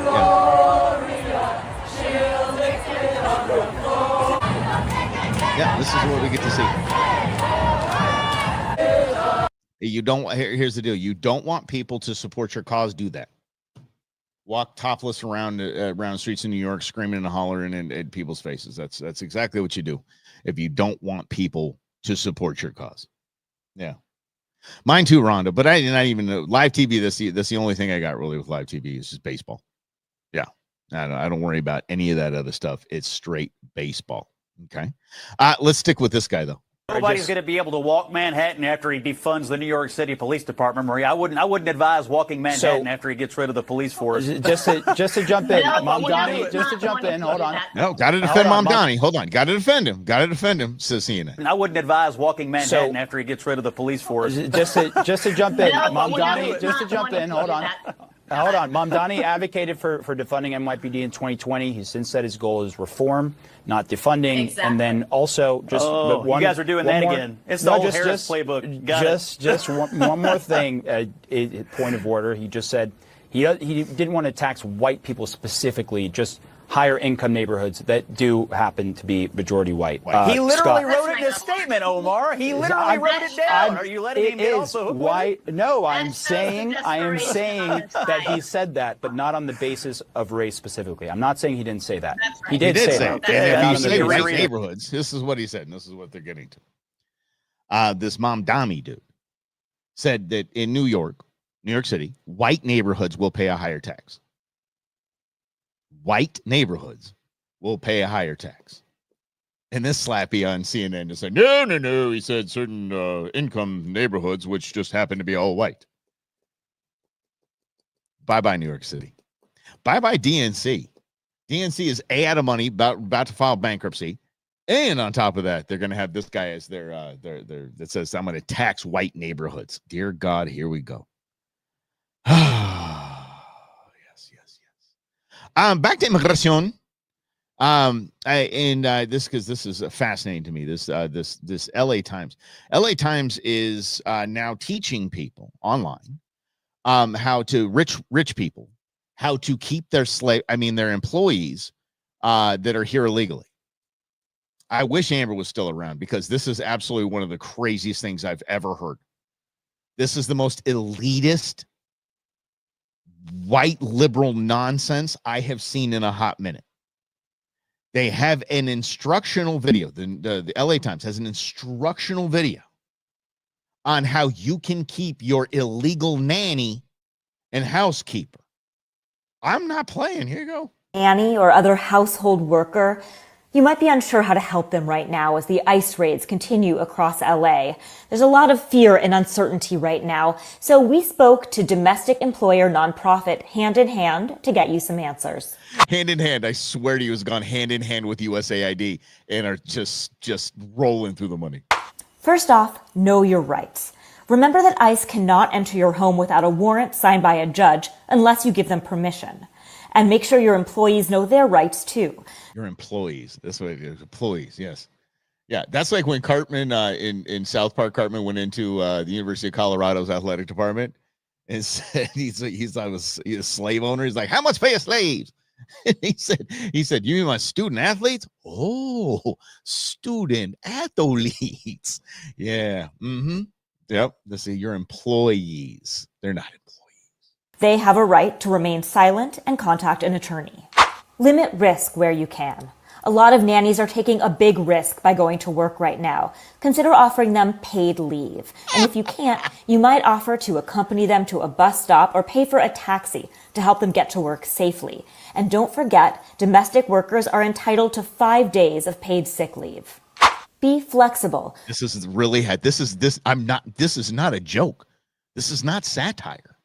Yeah, this is what we get to see. Here's the deal. You don't want people to support your cause, do that. Walk topless around streets in New York, screaming and hollering in people's faces. That's exactly what you do if you don't want people to support your cause. Yeah. Mine too, Rhonda, but I did not even know live TV. That's the only thing I got really with live TV is just baseball. Yeah. I don't worry about any of that other stuff. It's straight baseball. Okay. Let's stick with this guy, though. Nobody's going to be able to walk Manhattan after he defunds the New York City Police Department, Maria. I wouldn't advise walking Manhattan after he gets rid of the police force. Just to jump in, Mom Donnie, just to jump in, hold on. No, got to defend Mom Donnie. Hold on. Got to defend him, says CNN. I wouldn't advise walking Manhattan after he gets rid of the police force. Just to jump in, Mom Donnie, just to jump in, hold on. Hold on. Mom Donnie advocated for defunding NYPD in 2020. He's since said his goal is reform, not defunding. Exactly. And then also just you guys are doing that again. It's the old Harris playbook. Just one more thing. Point of order. He just said He didn't want to tax white people specifically, just higher income neighborhoods that do happen to be majority white. He literally wrote it in his statement, Omar. He literally wrote it down. Are you letting him get off the hook? White? No, I am saying that he said that, but not on the basis of race specifically. I'm not saying he didn't say that. Right. He did say that. And if you say white neighborhoods, this is what he said, and this is what they're getting to. This Mamdani dude said that in New York City, white neighborhoods will pay a higher tax. White neighborhoods will pay a higher tax. And this slappy on CNN just said, no. He said certain income neighborhoods, which just happen to be all white. Bye-bye, New York City. Bye-bye, DNC. DNC is out of money, about to file bankruptcy. And on top of that, they're going to have this guy as their that says, I'm going to tax white neighborhoods. Dear God, here we go. Yes. Back to immigration. This is fascinating to me. This LA Times. LA Times is now teaching people online how to rich people how to keep their their employees that are here illegally. I wish Amber was still around, because this is absolutely one of the craziest things I've ever heard. This is the most elitist, white liberal nonsense I have seen in a hot minute. They have an instructional video. The LA Times has an instructional video on how you can keep your illegal nanny and housekeeper. I'm not playing. Here you go. Nanny or other household worker. You might be unsure how to help them right now as the ICE raids continue across LA. There's a lot of fear and uncertainty right now, so we spoke to domestic employer nonprofit Hand in Hand to get you some answers. Hand in Hand, I swear to you, has gone hand in hand with USAID and are just rolling through the money. First off, know your rights. Remember that ICE cannot enter your home without a warrant signed by a judge unless you give them permission. And make sure your employees know their rights, too. Your employees. That's what it is. Employees, yes. Yeah, that's like when Cartman in South Park, Cartman went into the University of Colorado's athletic department and said he's a slave owner. He's like, how much pay a slave? And he said, you mean my student athletes? Oh, student athletes. Yeah. Mm-hmm. Yep. Let's see, your employees. They're not employees. They have a right to remain silent and contact an attorney. Limit risk where you can. A lot of nannies are taking a big risk by going to work right now. Consider offering them paid leave. And if you can't, you might offer to accompany them to a bus stop or pay for a taxi to help them get to work safely. And don't forget, domestic workers are entitled to 5 days of paid sick leave. Be flexible. This is not a joke. This is not satire.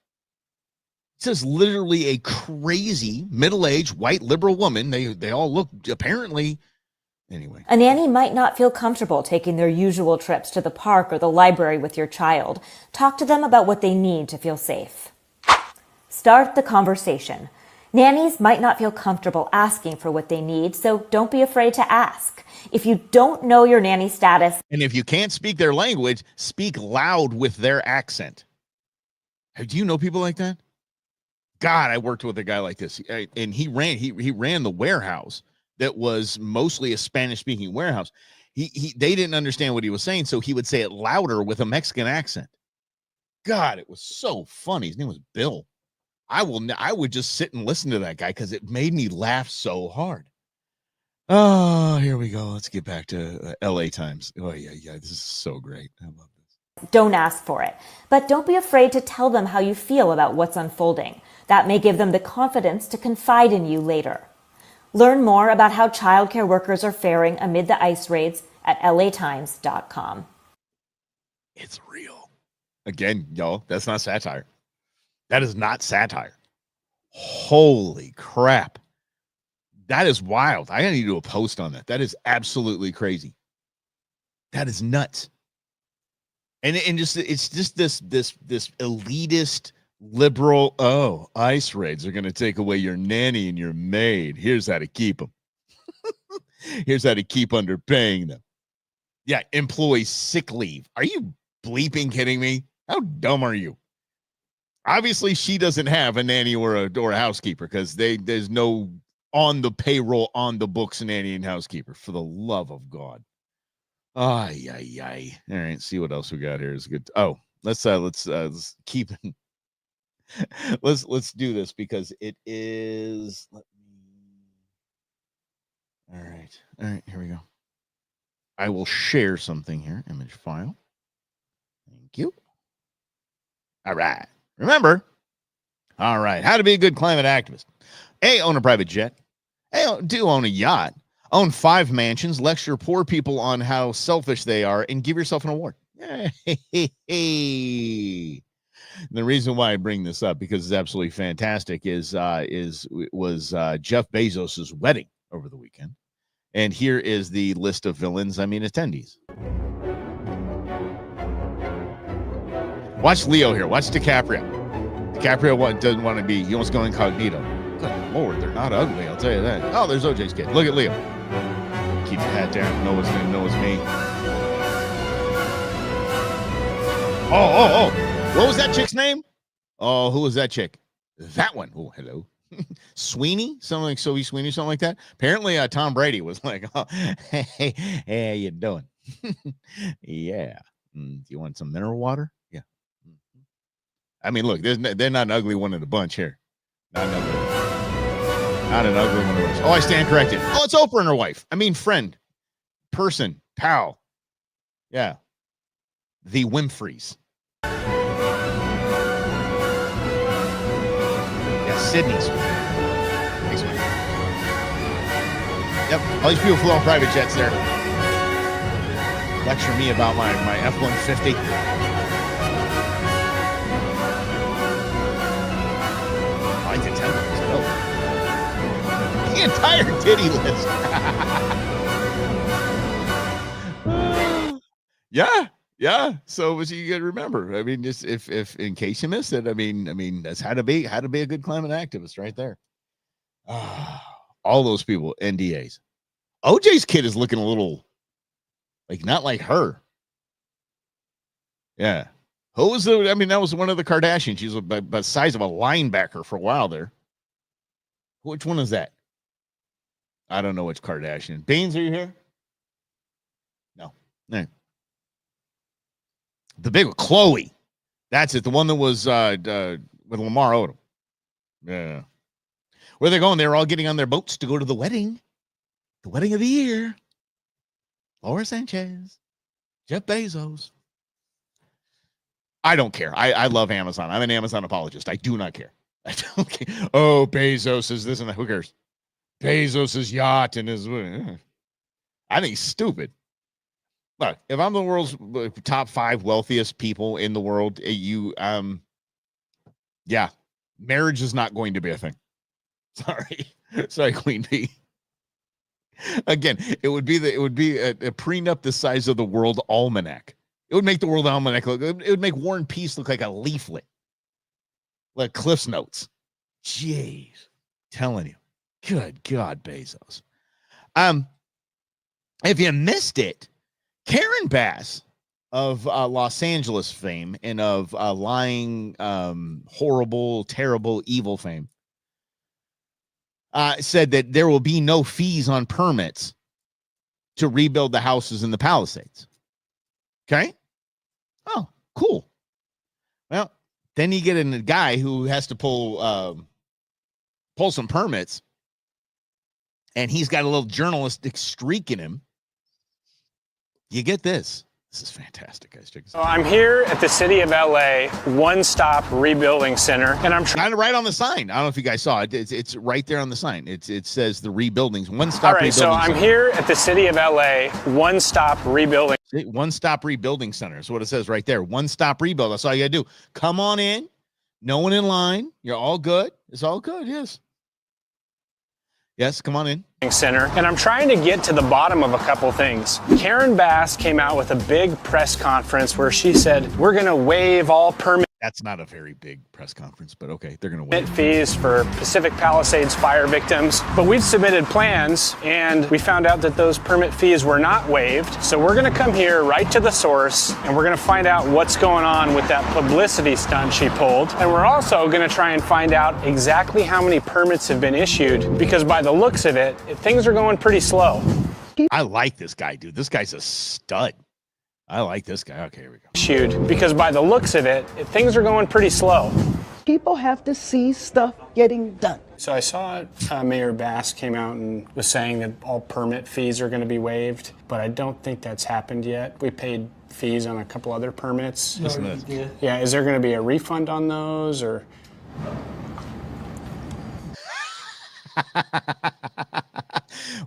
This is literally a crazy middle-aged white liberal woman. They all look apparently anyway. A nanny might not feel comfortable taking their usual trips to the park or the library with your child. Talk to them about what they need to feel safe. Start the conversation. Nannies might not feel comfortable asking for what they need, so don't be afraid to ask. If you don't know your nanny status, and if you can't speak their language, speak loud with their accent. Do you know people like that? God, I worked with a guy like this, and he ran the warehouse that was mostly a Spanish-speaking warehouse. They didn't understand what he was saying, so he would say it louder with a Mexican accent. God, it was so funny. His name was Bill. I would just sit and listen to that guy because it made me laugh so hard. Oh, here we go. Let's get back to LA Times. Oh, yeah. This is so great. I love this. Don't ask for it. But don't be afraid to tell them how you feel about what's unfolding. That may give them the confidence to confide in you later. Learn more about how childcare workers are faring amid the ICE raids at latimes.com. It's real. Again, y'all, that's not satire. That is not satire. Holy crap. That is wild. I need to do a post on that. That is absolutely crazy. That is nuts. And it's just this elitist liberal, ICE raids are going to take away your nanny and your maid. Here's how to keep them. Here's how to keep underpaying them. Yeah, employee sick leave. Are you bleeping kidding me? How dumb are you? Obviously, she doesn't have a nanny or a housekeeper because there's no on the payroll, on the books nanny and housekeeper. For the love of God. Ay, ay, ay. All right, see what else we got here is good. Oh, let's keep it. let's do this because it is. All right, here we go. I will share something here. Image file. Thank you. All right. Remember. All right. How to be a good climate activist. A, own a private jet. A, do own a yacht. Own 5 mansions. Lecture poor people on how selfish they are and give yourself an award. The reason why I bring this up, because it's absolutely fantastic, was Jeff Bezos's wedding over the weekend. And here is the list of attendees. Watch Leo here. Watch DiCaprio. DiCaprio doesn't want to be, he wants to go incognito. Good Lord, they're not ugly, I'll tell you that. Oh, there's OJ's kid. Look at Leo. Keep your hat down. No one's going to know it's me. Oh. What was that chick's name? Oh, who was that chick? That one. Oh, hello. Sweeney? Something like Sophie Sweeney, something like that. Apparently, Tom Brady was like, oh, hey, how you doing? Yeah. Do you want some mineral water? Yeah. I mean, look, they're not an ugly one in the bunch here. Not an ugly one. Not an ugly one in the bunch. Oh, I stand corrected. Oh, it's Oprah and her wife. I mean, friend, person, pal. Yeah. The Winfreys. Sydney's. Thanks, man. Yep, all these people flew on private jets there. Lecture me about my F-150. I can tell the entire titty list. Yeah. So you got to remember. I mean, just if in case you missed it, I mean that's how to be a good climate activist right there. All those people, NDAs. OJ's kid is looking a little like not like her. Yeah. Who was the? I mean, that was one of the Kardashians. She's about the size of a linebacker for a while there. Which one is that? I don't know which Kardashian. Beans, are you here? No. No. The big Chloe. That's it. The one that was with Lamar Odom. Yeah. Where they're going, they were all getting on their boats to go to the wedding. The wedding of the year. Laura Sanchez. Jeff Bezos. I don't care. I love Amazon. I'm an Amazon apologist. I do not care. I don't care. Oh, Bezos is this and that. Who cares? Bezos' yacht and his... I think he's stupid. Look, if I'm the world's top 5 wealthiest people in the world, marriage is not going to be a thing. Sorry, Queen Bee. Again, it would be a prenup the size of the World Almanac. It would make the World Almanac look. It would make War and Peace look like a leaflet, like Cliff's Notes. Jeez, telling you, good God, Bezos. If you missed it. Karen Bass of Los Angeles fame and of lying, horrible, terrible, evil fame said that there will be no fees on permits to rebuild the houses in the Palisades. Okay? Oh, cool. Well, then you get a guy who has to pull some permits, and he's got a little journalistic streak in him. You get this. This is fantastic, guys. Check this out. I'm here at the City of LA One-Stop Rebuilding Center, and I'm trying to right on the sign. I don't know if you guys saw it. It's right there on the sign. It says the rebuildings. One-Stop Rebuilding Center. All right, so I'm here at the City of LA One-Stop Rebuilding. One-Stop Rebuilding Center is what it says right there. One-Stop Rebuild. That's all you got to do. Come on in. No one in line. You're all good. It's all good. Yes. Yes, come on in. Center, and I'm trying to get to the bottom of a couple things. Karen Bass came out with a big press conference where she said, we're going to waive all permits. That's not a very big press conference, but okay, they're going to wait. Fees for Pacific Palisades fire victims, but we've submitted plans and we found out that those permit fees were not waived. So we're going to come here right to the source and we're going to find out what's going on with that publicity stunt she pulled. And we're also going to try and find out exactly how many permits have been issued, because by the looks of it, things are going pretty slow. I like this guy, dude. This guy's a stud. I like this guy. Okay, here we go. Issued, because by the looks of it, things are going pretty slow. People have to see stuff getting done. So I saw Mayor Bass came out and was saying that all permit fees are going to be waived, but I don't think that's happened yet. We paid fees on a couple other permits. Yeah, is there going to be a refund on those, or?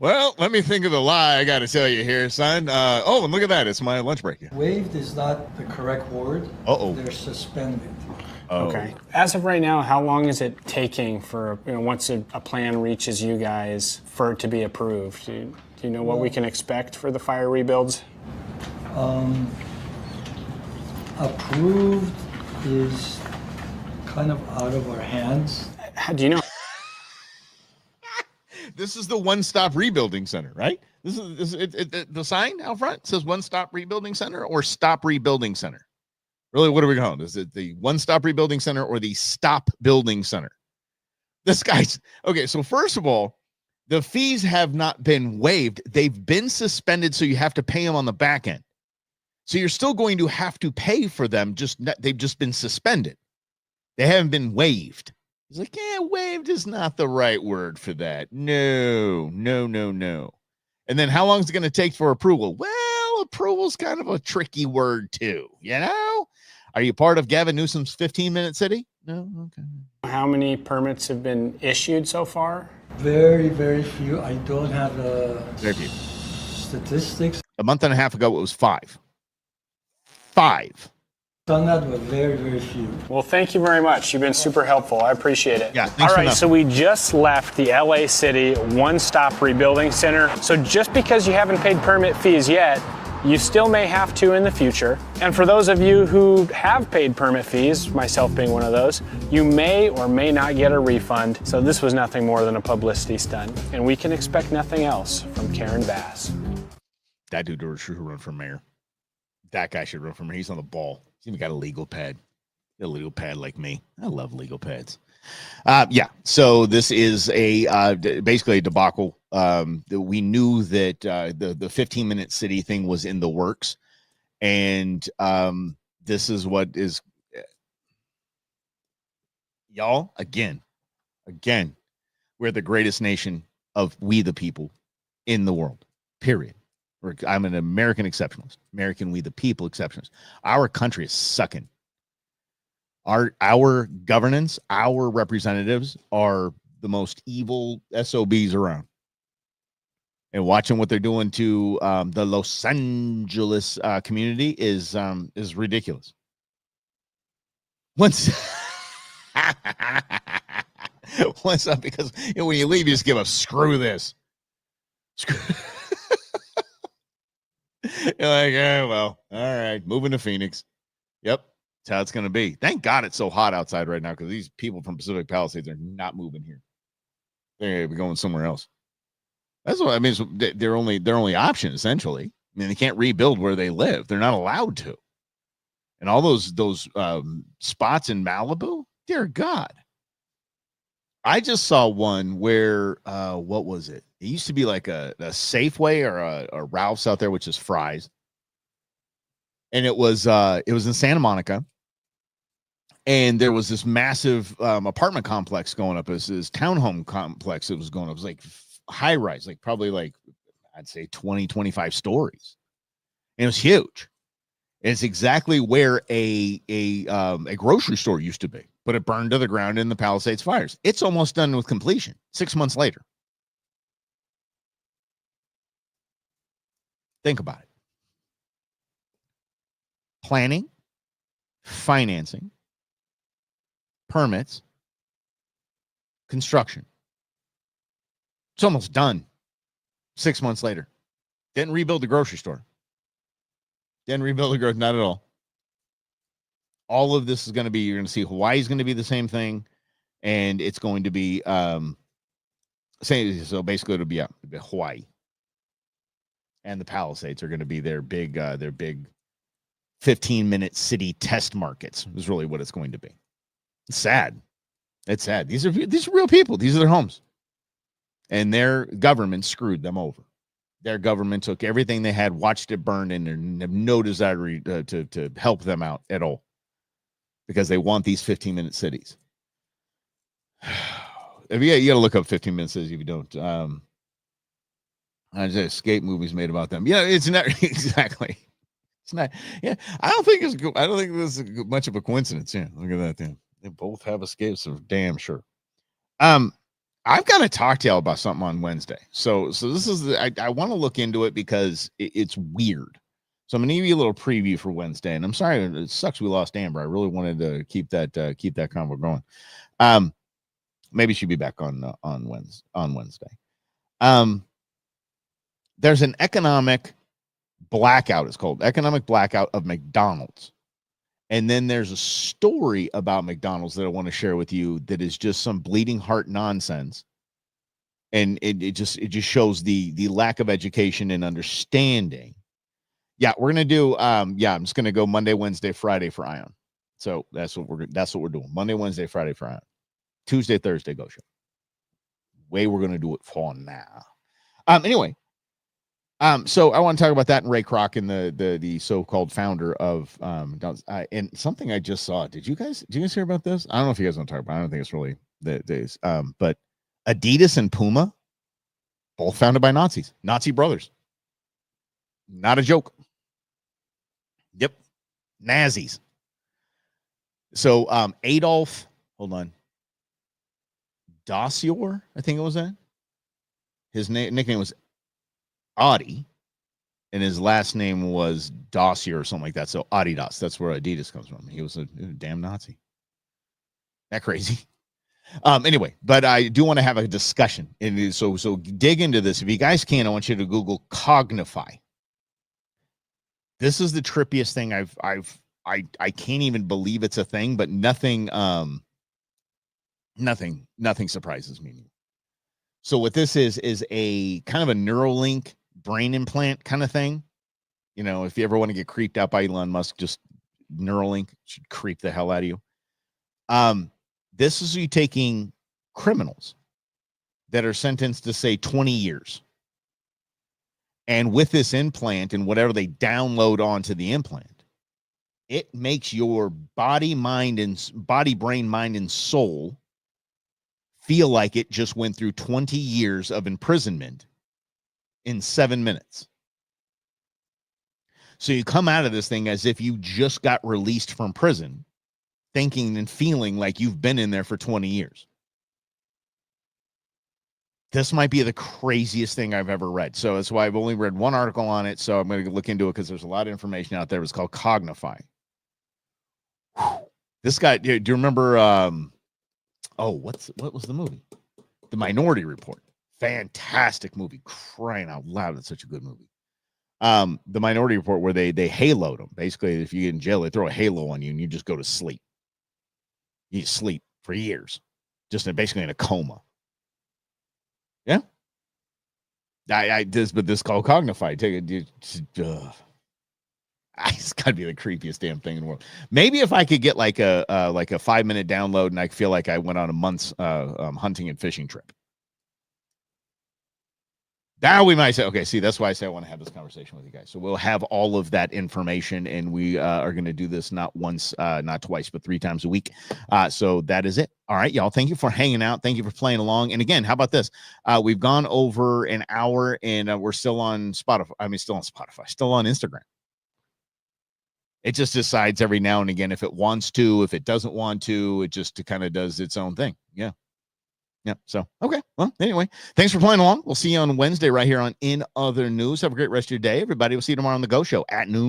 Well, let me think of the lie I got to tell you here, son. Oh, and look at that. It's my lunch break. Waived is not the correct word. Uh-oh. They're suspended. Oh. Okay. As of right now, how long is it taking for, once a plan reaches you guys for it to be approved? Do you know what we can expect for the fire rebuilds? Approved is kind of out of our hands. How do you know? This is the one-stop rebuilding center, right? This is the sign out front says one-stop rebuilding center or stop rebuilding center. Really, what are we calling? Is it the one-stop rebuilding center or the stop building center? This guy's okay. So first of all, the fees have not been waived. They've been suspended, so you have to pay them on the back end. So you're still going to have to pay for them. They've just been suspended. They haven't been waived. He's like, yeah, waived is not the right word for that. No. And then how long is it going to take for approval? Well, approval's kind of a tricky word too, you know? Are you part of Gavin Newsom's 15-minute city? No? Okay. How many permits have been issued so far? Very, very few. I don't have the Very few. Statistics. A month and a half ago, it was 5. 5. Done that with very, very few. Well, thank you very much. You've been super helpful. I appreciate it. Yeah, thanks. All right, so we just left the LA City One-Stop Rebuilding Center. So just because you haven't paid permit fees yet, you still may have to in the future. And for those of you who have paid permit fees, myself being one of those, you may or may not get a refund. So this was nothing more than a publicity stunt. And we can expect nothing else from Karen Bass. That dude should run for mayor. That guy should run for mayor. He's on the ball. He's even got a legal pad. A legal pad like me. I love legal pads. Yeah. So this is basically a debacle. We knew that the 15-minute city thing was in the works, and this is what is, y'all. Again, we're the greatest nation of we the people in the world. Period. I'm an American exceptionalist. American we the people exceptionalist. Our country is sucking. Our governance, our representatives are the most evil SOBs around. And watching what they're doing to the Los Angeles community is ridiculous. What's up? Because when you leave, you just give a screw this. You're like, yeah, well, all right, moving to Phoenix. Yep, that's how it's going to be. Thank God it's so hot outside right now, because these people from Pacific Palisades are not moving here. They're going to be going somewhere else. That's what I mean. Their only option, essentially. I mean, they can't rebuild where they live. They're not allowed to. And all those spots in Malibu, dear God. I just saw one where, what was it? It used to be like a Safeway or a Ralph's out there, which is Fry's. And it was in Santa Monica. And there was this massive apartment complex going up. It was this townhome complex that was going up. It was like high rise, like probably like, I'd say 20, 25 stories. And it was huge. And it's exactly where a grocery store used to be, but it burned to the ground in the Palisades fires. It's almost done with completion 6 months later. Think about it. Planning, financing, permits, construction. It's almost done 6 months later. Didn't rebuild the grocery store. Didn't rebuild the grocery, not at all. all of this is going to be, you're going to see Hawaii is going to be the same thing. And it's going to be, so basically it'll be Hawaii. And the Palisades are going to be their big 15-minute city test markets is really what it's going to be. It's sad. It's sad. These are real people. These are their homes. And their government screwed them over. Their government took everything they had, watched it burn, and have no desire to help them out at all because they want these 15-minute cities. You got to look up 15-minute cities if you don't. There's escape movies made about them. Yeah, it's not exactly. It's not. Yeah, I don't think this is much of a coincidence. Yeah, look at that thing. They both have escapes, so damn sure. I've got to talk to y'all about something on Wednesday. So this is I want to look into it because it's weird. So I'm gonna give you a little preview for Wednesday, and I'm sorry it sucks we lost Amber. I really wanted to keep that convo going. Maybe she'll be back on Wednesday. There's an economic blackout. It's called economic blackout of McDonald's. And then there's a story about McDonald's that I want to share with you that is just some bleeding heart nonsense. And it just shows the lack of education and understanding. Yeah, we're gonna do I'm just gonna go Monday, Wednesday, Friday for Ion. So that's what we're doing. Monday, Wednesday, Friday for Ion. Tuesday, Thursday, Go Show. Way we're gonna do it for now. Anyway. So I want to talk about that and Ray Kroc and the so-called founder of and something I just saw. Did you guys hear about this? I don't know if you guys want to talk about it. I don't think it's really the days. But Adidas and Puma, both founded by Nazis, Nazi brothers. Not a joke. Yep. Nazis. So Adolf, hold on. Dacier, I think it was that. His nickname was Audi, and his last name was Dossier or something like that. So Adidas, that's where Adidas comes from. He was a damn Nazi. That crazy. Anyway, but I do want to have a discussion, and so dig into this. If you guys can, I want you to Google Cognify. This is the trippiest thing I can't even believe it's a thing, but nothing surprises me. So what this is a kind of a Neuralink brain implant kind of thing. You know, if you ever want to get creeped out by Elon Musk, just Neuralink should creep the hell out of you. This is you taking criminals that are sentenced to say 20 years. And with this implant and whatever they download onto the implant, it makes your body, brain, mind, and soul feel like it just went through 20 years of imprisonment in 7 minutes. So you come out of this thing as if you just got released from prison, thinking and feeling like you've been in there for 20 years. This might be the craziest thing I've ever read. So that's why I've only read one article on it. So I'm going to look into it because there's a lot of information out there. It's called Cognify. This guy, do you remember? What was the movie? The Minority Report. Fantastic movie. Crying out loud. It's such a good movie. The Minority Report, where they haloed them. Basically, if you get in jail, they throw a halo on you and you just go to sleep. You sleep for years, just basically in a coma. Yeah. But this called Cognify. Take it. It's got to be the creepiest damn thing in the world. Maybe if I could get like a 5-minute download and I feel like I went on a month's hunting and fishing trip. Now we might say, okay, see, that's why I say I want to have this conversation with you guys. So we'll have all of that information, and we are going to do this not once, not twice, but 3 times a week. So that is it. All right, y'all. Thank you for hanging out. Thank you for playing along. And again, how about this? We've gone over an hour, and we're still on Spotify. I mean, still on Spotify, still on Instagram. It just decides every now and again if it wants to, if it doesn't want to. It just kind of does its own thing. Yeah. Yeah. So, okay. Well, anyway, thanks for playing along. We'll see you on Wednesday right here on In Other News. Have a great rest of your day, everybody. We'll see you tomorrow on the Go Show at noon.